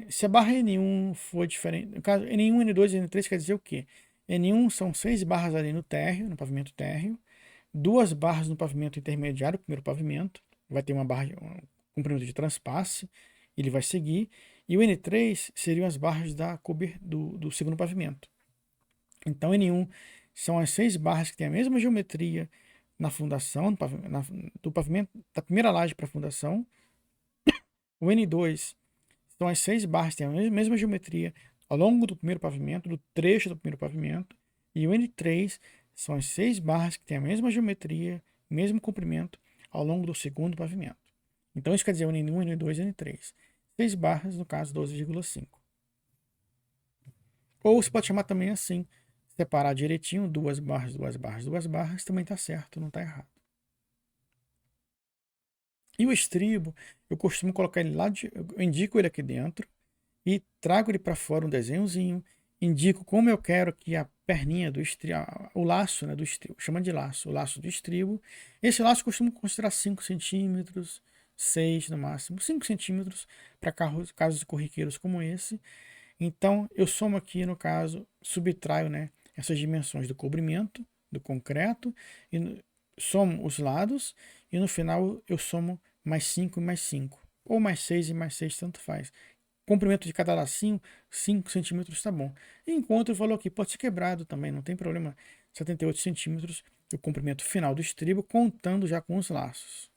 Se a barra N1 for diferente, no caso N1, N2 e N3 quer dizer o quê? N1 são 6 barras ali no térreo, no pavimento térreo, 2 barras no pavimento intermediário, primeiro pavimento, vai ter uma barra, um comprimento de transpasse, ele vai seguir, e o N3 seriam as barras do segundo pavimento. Então N1 são as 6 barras que têm a mesma geometria na fundação, do pavimento, da primeira laje para a fundação. O N2 são as 6 barras que têm a mesma geometria ao longo do primeiro pavimento, do trecho do primeiro pavimento. E o N3 são as 6 barras que têm a mesma geometria, mesmo comprimento ao longo do segundo pavimento. Então isso quer dizer N1, N2 e N3. 6 barras, no caso 12,5. Ou você pode chamar também assim, separar direitinho, 2 barras, 2 barras, 2 barras, também está certo, não está errado. E o estribo, eu costumo colocar ele lá, eu indico ele aqui dentro e trago ele para fora um desenhozinho, indico como eu quero que a perninha do estribo, o laço, né, do estribo, chama de laço, o laço do estribo. Esse laço eu costumo considerar 5 centímetros, 6 no máximo, 5 centímetros para casos corriqueiros como esse. Então eu somo aqui, no caso, subtraio, né, essas dimensões do cobrimento, do concreto, e somo os lados, e no final eu somo mais 5 e mais 5, ou mais 6 e mais 6, tanto faz. Comprimento de cada lacinho, 5 centímetros tá bom. Enquanto eu falo aqui, pode ser quebrado também, não tem problema. 78 centímetros, o comprimento final do estribo, contando já com os laços.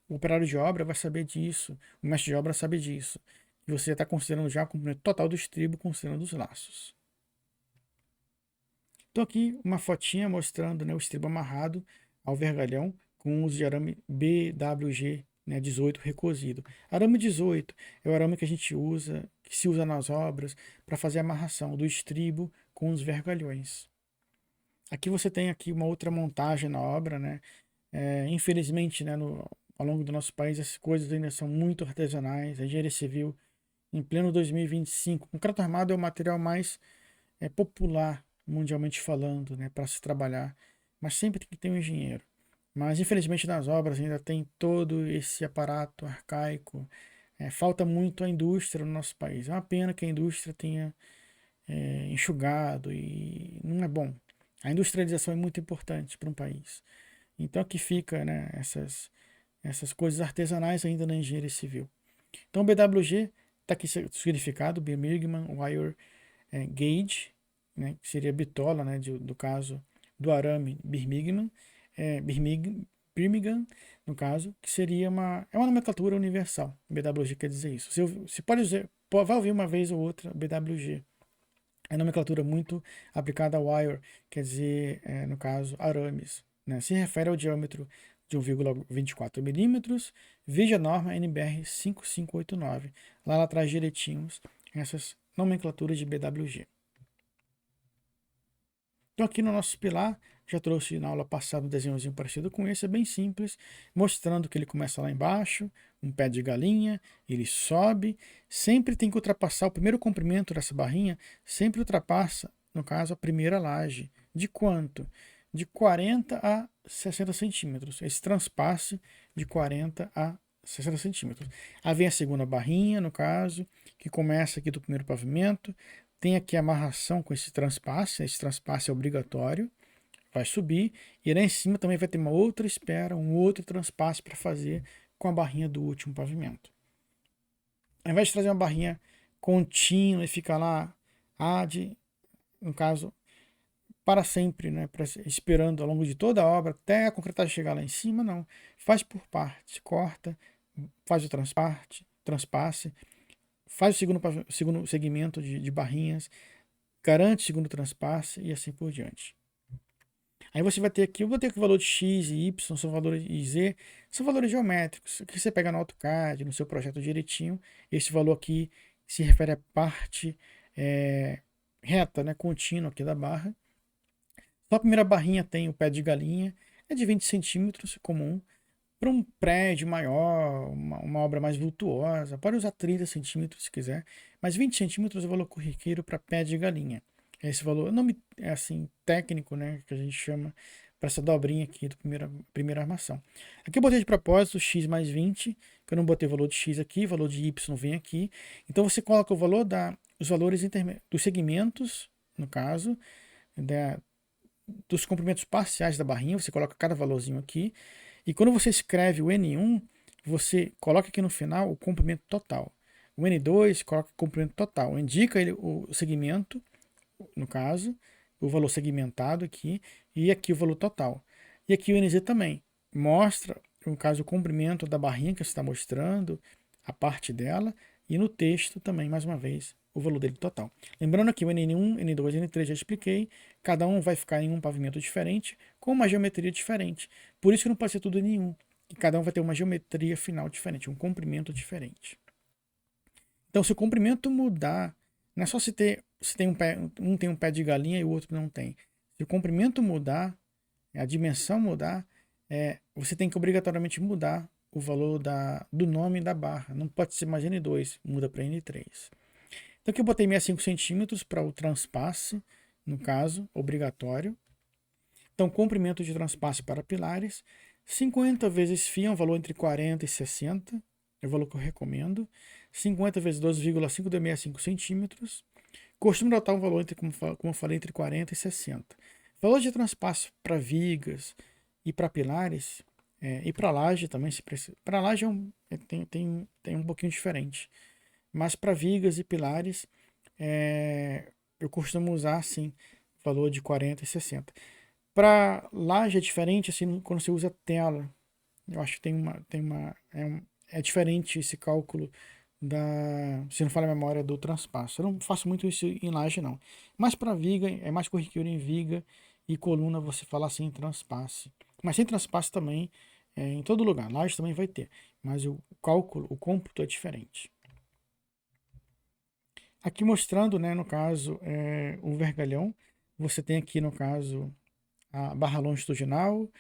O operário de obra vai saber disso, o mestre de obra sabe disso. E você está considerando já o comprimento total do estribo, considerando os laços. Então aqui uma fotinha mostrando, né, o estribo amarrado ao vergalhão com uso de arame BWG, né, 18 recosido. Arame 18 é o arame que a gente usa, que se usa nas obras para fazer a amarração do estribo com os vergalhões. Aqui você tem aqui uma outra montagem na obra, né? Infelizmente, né, ao longo do nosso país, essas coisas ainda são muito artesanais. A engenharia civil, em pleno 2025, o concreto armado é o material mais popular, mundialmente falando, né, para se trabalhar, mas sempre tem que ter um engenheiro. Mas, infelizmente, nas obras ainda tem todo esse aparato arcaico. Falta muito a indústria no nosso país. É uma pena que a indústria tenha enxugado e não é bom. A industrialização é muito importante para um país. Então aqui fica, né, essas coisas artesanais ainda na engenharia civil. Então o BWG está aqui significado, Birmingham Wire Gauge, né, que seria bitola, né, do caso do arame Birmingham, Birmingham, no caso, que seria uma nomenclatura universal. BWG quer dizer isso. Você pode dizer, vai ouvir uma vez ou outra BWG. É nomenclatura muito aplicada ao wire, quer dizer, no caso, arames. Né? Se refere ao diâmetro de 1,24 milímetros, veja a norma NBR 5589. Lá atrás direitinhos essas nomenclaturas de BWG. Então aqui no nosso pilar, já trouxe na aula passada um desenhozinho parecido com esse, é bem simples, mostrando que ele começa lá embaixo, um pé de galinha, ele sobe, sempre tem que ultrapassar o primeiro comprimento dessa barrinha, sempre ultrapassa, no caso, a primeira laje. De quanto? De 40 a 60 centímetros. Esse transpasse de 40 a 60 centímetros. Aí vem a segunda barrinha, no caso, que começa aqui do primeiro pavimento, tem aqui a amarração com esse transpasse é obrigatório, vai subir, e lá em cima também vai ter uma outra espera, um outro transpasse para fazer com a barrinha do último pavimento. Ao invés de trazer uma barrinha contínua e ficar lá, no caso, para sempre, né, esperando ao longo de toda a obra, até a concretagem chegar lá em cima, não. Faz por partes, corta, faz o transpasse, faz o segundo segmento de barrinhas, garante o segundo transpasse e assim por diante. Aí você vai ter aqui, eu vou ter que o valor de x e y são valores e z, são valores geométricos, que você pega no AutoCAD, no seu projeto direitinho. Esse valor aqui se refere à parte reta, né, contínua aqui da barra. Só a primeira barrinha tem o pé de galinha, é de 20 centímetros, comum. Para um prédio maior, uma obra mais vultuosa, pode usar 30 centímetros se quiser, mas 20 centímetros é o valor corriqueiro para pé de galinha. Esse valor, nome é assim, técnico, né, que a gente chama para essa dobrinha aqui da primeira armação. Aqui eu botei de propósito x mais 20, que eu não botei o valor de x aqui, o valor de y vem aqui. Então você coloca o valor os valores dos segmentos, no caso, dos comprimentos parciais da barrinha, você coloca cada valorzinho aqui. E quando você escreve o N1, você coloca aqui no final o comprimento total. O N2 coloca o comprimento total, indica o segmento, no caso, o valor segmentado aqui, e aqui o valor total. E aqui o NZ também mostra, no caso, o comprimento da barrinha que você está mostrando, a parte dela, e no texto também, mais uma vez, o valor dele total. Lembrando que o N1, N2 e N3 já expliquei, cada um vai ficar em um pavimento diferente, com uma geometria diferente. Por isso que não pode ser tudo N1, que cada um vai ter uma geometria final diferente, um comprimento diferente. Então, se o comprimento mudar, não é só se tem um tem um pé de galinha e o outro não tem. Se o comprimento mudar, a dimensão mudar, você tem que obrigatoriamente mudar o valor do nome da barra. Não pode ser mais N2, muda para N3. Então aqui eu botei 65 centímetros para o transpasse, no caso, obrigatório. Então, comprimento de transpasse para pilares. 50 vezes φ é um valor entre 40 e 60, é o valor que eu recomendo. 50 vezes 12,5 deu 65 centímetros. Costumo adotar um valor, como eu falei, entre 40 e 60. Valor de transpasse para vigas e para pilares, e para laje também, se precisa. Para laje tem um pouquinho diferente. Mas para vigas e pilares, eu costumo usar assim, valor de 40 e 60. Para laje é diferente assim, quando você usa tela. Eu acho que é diferente esse cálculo se não falha a memória, do transpasso. Eu não faço muito isso em laje, não. Mas para viga, é mais corriqueiro em viga e coluna você fala assim, transpasse. Mas sem transpasse também, em todo lugar. Laje também vai ter. Mas o cálculo, o cômputo é diferente. Aqui mostrando, né, no caso, o vergalhão. Você tem aqui, no caso, a barra longitudinal.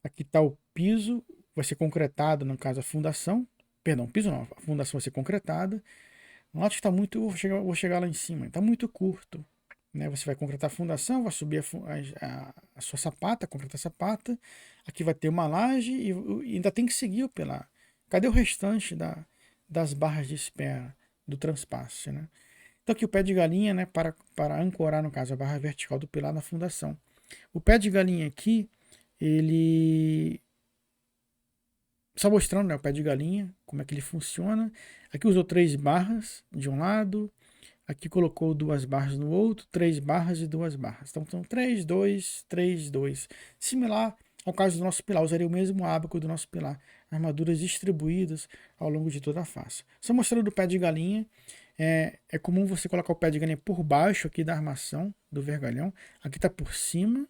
Aqui está o piso, vai ser concretado, no caso, a fundação. Perdão, piso não, a fundação vai ser concretada. Note que está muito, vou chegar lá em cima, está muito curto. Né? Você vai concretar a fundação, vai subir a sua sapata, concretar a sapata. Aqui vai ter uma laje e ainda tem que seguir o pilar. Cadê o restante das barras de espera do transpasse, né? Então aqui o pé de galinha, né, para ancorar, no caso, a barra vertical do pilar na fundação. O pé de galinha aqui, ele... Só mostrando, né, o pé de galinha, como é que ele funciona. Aqui usou 3 barras de um lado, aqui colocou 2 barras no outro, 3 barras e 2 barras. Então são 3, 2, 3, 2. Similar ao caso do nosso pilar, usaria o mesmo ábaco do nosso pilar. Armaduras distribuídas ao longo de toda a face. Só mostrando o pé de galinha. É comum você colocar o pé de galinha por baixo aqui da armação do vergalhão. Aqui está por cima,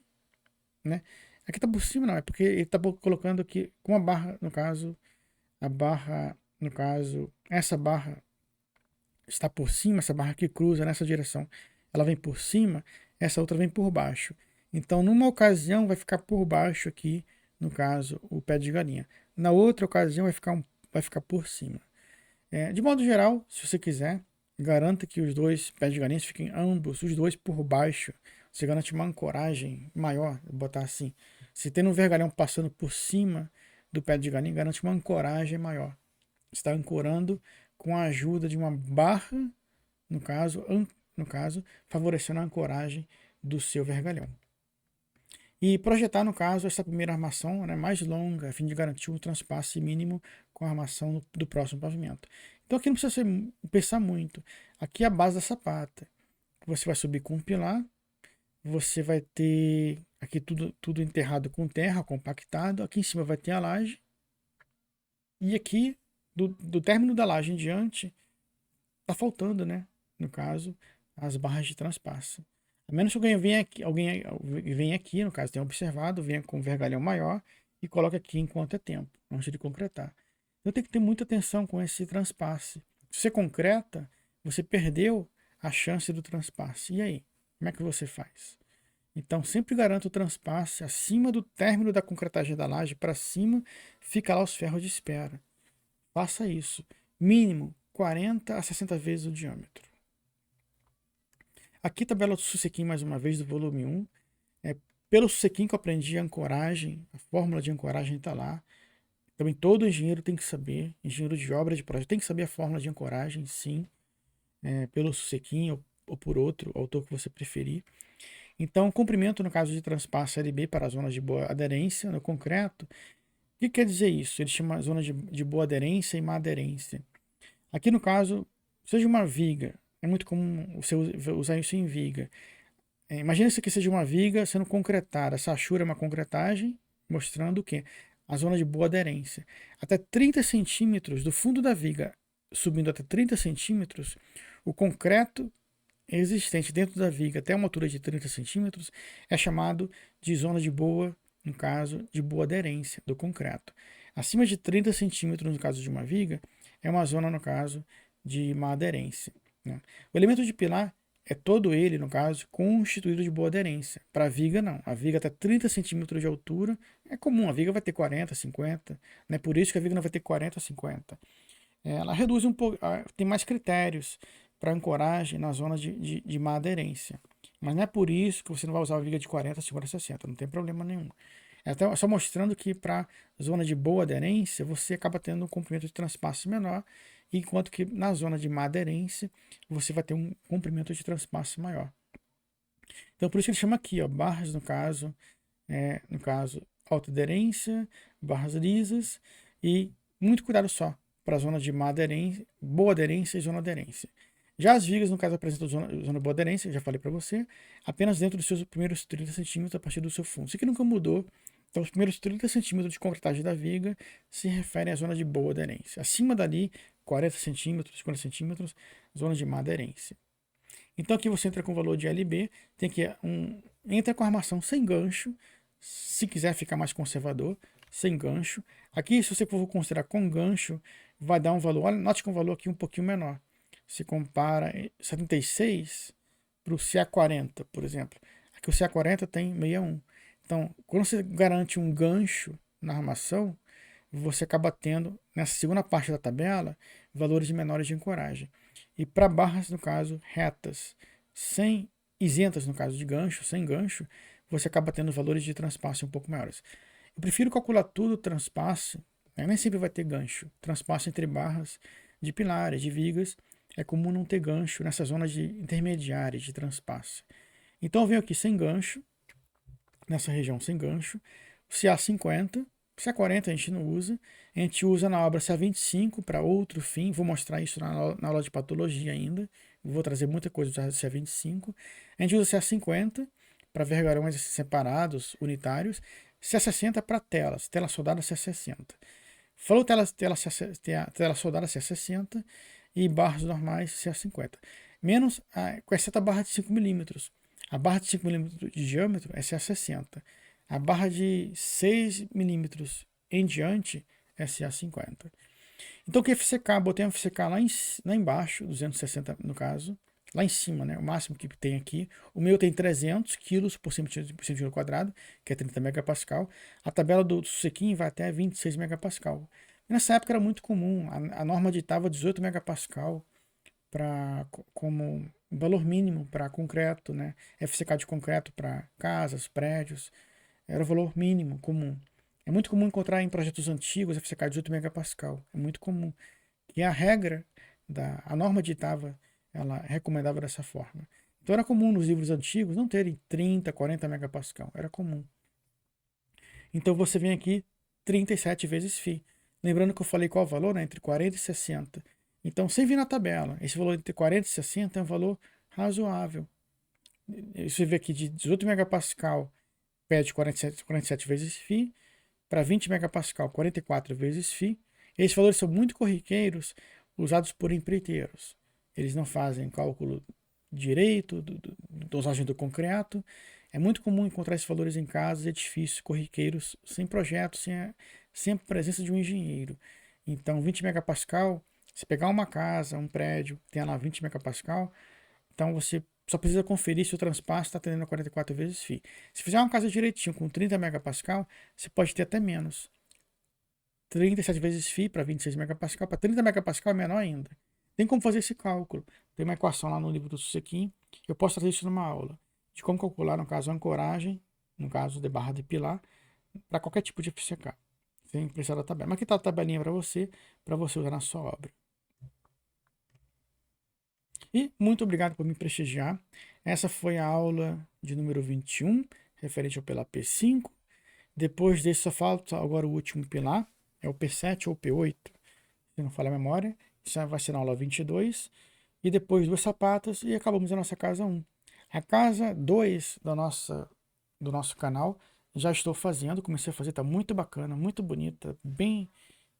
né? Aqui está por cima não, é porque ele está colocando aqui com a barra, no caso, essa barra está por cima, essa barra que cruza nessa direção, ela vem por cima, essa outra vem por baixo. Então, numa ocasião vai ficar por baixo aqui, no caso, o pé de galinha. Na outra ocasião vai ficar por cima. De modo geral, se você quiser, garanta que os dois pés de galinha fiquem ambos, os dois por baixo. Você garante uma ancoragem maior, vou botar assim. Se tem um vergalhão passando por cima do pé de galinha, garante uma ancoragem maior. Você está ancorando com a ajuda de uma barra, no caso, favorecendo a ancoragem do seu vergalhão. E projetar, no caso, essa primeira armação, né, mais longa, a fim de garantir um transpasse mínimo com a armação do próximo pavimento. Então aqui não precisa pensar muito. Aqui é a base da sapata. Você vai subir com um pilar, você vai ter aqui tudo enterrado com terra, compactado. Aqui em cima vai ter a laje. E aqui, do término da laje em diante, tá faltando, né? No caso, as barras de transpasse. A menos que alguém venha aqui, no caso, tenha observado, venha com um vergalhão maior e coloque aqui enquanto é tempo, antes de concretar. Então tem que ter muita atenção com esse transpasse. Se você concreta, você perdeu a chance do transpasse. E aí? Como é que você faz? Então sempre garanta o transpasse acima do término da concretagem da laje, para cima, fica lá os ferros de espera. Faça isso. Mínimo 40 a 60 vezes o diâmetro. Aqui tabela do Susequim mais uma vez, do volume 1. Pelo Susequim que eu aprendi a ancoragem, a fórmula de ancoragem está lá. Também todo engenheiro tem que saber, engenheiro de obra de projeto tem que saber a fórmula de ancoragem, sim. Pelo Susequim ou por outro autor que você preferir. Então, comprimento no caso de transpasse LB para zonas de boa aderência no concreto. O que quer dizer isso? Ele chama zona de boa aderência e má aderência. Aqui no caso, seja uma viga, é muito comum você usar isso em viga. Imagina isso aqui seja uma viga sendo concretada. Essa achura é uma concretagem, mostrando o quê? A zona de boa aderência. Até 30 centímetros do fundo da viga, subindo até 30 centímetros, o concreto existente dentro da viga até uma altura de 30 centímetros é chamado de zona de boa, no caso, de boa aderência do concreto. Acima de 30 centímetros, no caso de uma viga, é uma zona, no caso, de má aderência. Né? O elemento de pilar é todo ele, no caso, constituído de boa aderência. Para a viga, não. A viga até 30 centímetros de altura é comum. A viga vai ter 40, 50. Né? Por isso que a viga não vai ter 40, 50. Ela reduz um pouco, tem mais critérios para ancoragem na zona de má aderência. Mas não é por isso que você não vai usar a viga de 40, 50, 60. Não tem problema nenhum. É só mostrando que para zona de boa aderência, você acaba tendo um comprimento de transpasse menor, enquanto que na zona de má aderência, você vai ter um comprimento de transpasse maior. Então, por isso que ele chama aqui, ó, barras, no caso, alta aderência, barras lisas, e muito cuidado só para a zona de má aderência, boa aderência e zona aderência. Já as vigas, no caso, apresentam zona boa aderência, já falei para você, apenas dentro dos seus primeiros 30 centímetros a partir do seu fundo. Isso aqui nunca mudou. Então, os primeiros 30 centímetros de concretagem da viga se referem à zona de boa aderência. Acima dali, 40 centímetros, 50 centímetros, zona de má aderência. Então, aqui você entra com o valor de LB, entra com a armação sem gancho, se quiser ficar mais conservador, sem gancho. Aqui, se você for considerar com gancho, vai dar um valor, olha, note que um valor aqui um pouquinho menor. Se compara 76 para o CA40, por exemplo. Aqui o CA40 tem 61. Então, quando você garante um gancho na armação, você acaba tendo, nessa segunda parte da tabela, valores menores de ancoragem. E para barras, no caso, retas, sem isentas, no caso de gancho, sem gancho, você acaba tendo valores de transpasse um pouco maiores. Eu prefiro calcular tudo transpasse, né? Nem sempre vai ter gancho. Transpasse entre barras de pilares, de vigas, é comum não ter gancho nessa zona de intermediária de transpasse. Então eu venho aqui sem gancho, nessa região sem gancho, o CA50, CA40 a gente não usa, a gente usa na obra CA25 para outro fim, vou mostrar isso na aula de patologia ainda, vou trazer muita coisa do CA25, a gente usa CA50 para vergalhões separados, unitários, CA60 para telas, tela soldada CA60. Falou tela soldada CA60 e barras normais CA50. Menos, com exceto a barra de 5mm. A barra de 5mm de diâmetro é CA60. A barra de 6mm em diante é CA50. Então, que FCK? Botei um FCK lá embaixo, 260 no caso, lá em cima, né? O máximo que tem aqui. O meu tem 300 kg por centímetro quadrado, que é 30 megapascal. A tabela do Sequin vai até 26 megapascal. Nessa época era muito comum, a norma ditava 18 megapascal como valor mínimo para concreto, né? FCK de concreto para casas, prédios, era o valor mínimo comum. É muito comum encontrar em projetos antigos FCK 18 megapascal, é muito comum. E a regra, a norma ditava, ela recomendava dessa forma. Então era comum nos livros antigos não terem 30, 40 megapascal, era comum. Então você vem aqui 37 vezes φ. Lembrando que eu falei qual o valor, né? Entre 40 e 60. Então, sem vir na tabela, esse valor entre 40 e 60 é um valor razoável. Você vê aqui de 18 megapascal pede 47 vezes φ, para 20 megapascal 44 vezes φ. Esses valores são muito corriqueiros, usados por empreiteiros. Eles não fazem cálculo direito dosagem do concreto. É muito comum encontrar esses valores em casas, edifícios corriqueiros, sem projeto, sem a presença de um engenheiro. Então, 20 megapascal, se pegar uma casa, um prédio, tem lá 20 megapascal, então você só precisa conferir se o transpasse está atendendo a 44 vezes φ. Se fizer uma casa direitinho com 30 megapascal, você pode ter até menos. 37 vezes φ para 26 megapascal, para 30 megapascal é menor ainda. Tem como fazer esse cálculo. Tem uma equação lá no livro do Sequin. Eu posso trazer isso numa aula. De como calcular, no caso, a ancoragem, no caso de barra de pilar, para qualquer tipo de FCK. Sem precisar da tabela. Mas aqui está a tabelinha para você usar na sua obra. E muito obrigado por me prestigiar. Essa foi a aula de número 21, referente ao pilar P5. Depois desse só falta agora o último pilar, é o P7 ou P8, se não falha a memória. Isso vai ser na aula 22. E depois duas sapatas e acabamos a nossa casa 1. A casa 2 do nosso canal já estou fazendo, comecei a fazer, está muito bacana, muito bonita, bem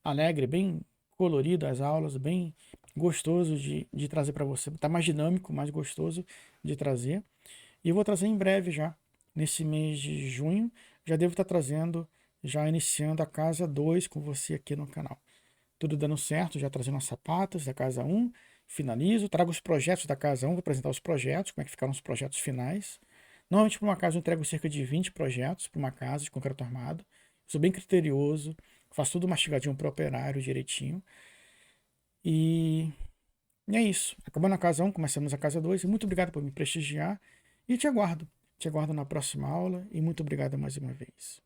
alegre, bem colorida as aulas, bem gostoso de trazer para você. Está mais dinâmico, mais gostoso de trazer. E eu vou trazer em breve já, nesse mês de junho, já devo estar trazendo, já iniciando a casa 2 com você aqui no canal. Tudo dando certo, já trazendo as sapatas da casa 1, finalizo, trago os projetos da casa 1, vou apresentar os projetos, como é que ficaram os projetos finais. Normalmente para uma casa eu entrego cerca de 20 projetos para uma casa de concreto armado. Sou bem criterioso, faço tudo mastigadinho para o operário direitinho. E é isso. Acabando a casa 1, começamos a casa 2. E muito obrigado por me prestigiar. E te aguardo. Te aguardo na próxima aula. E muito obrigado mais uma vez.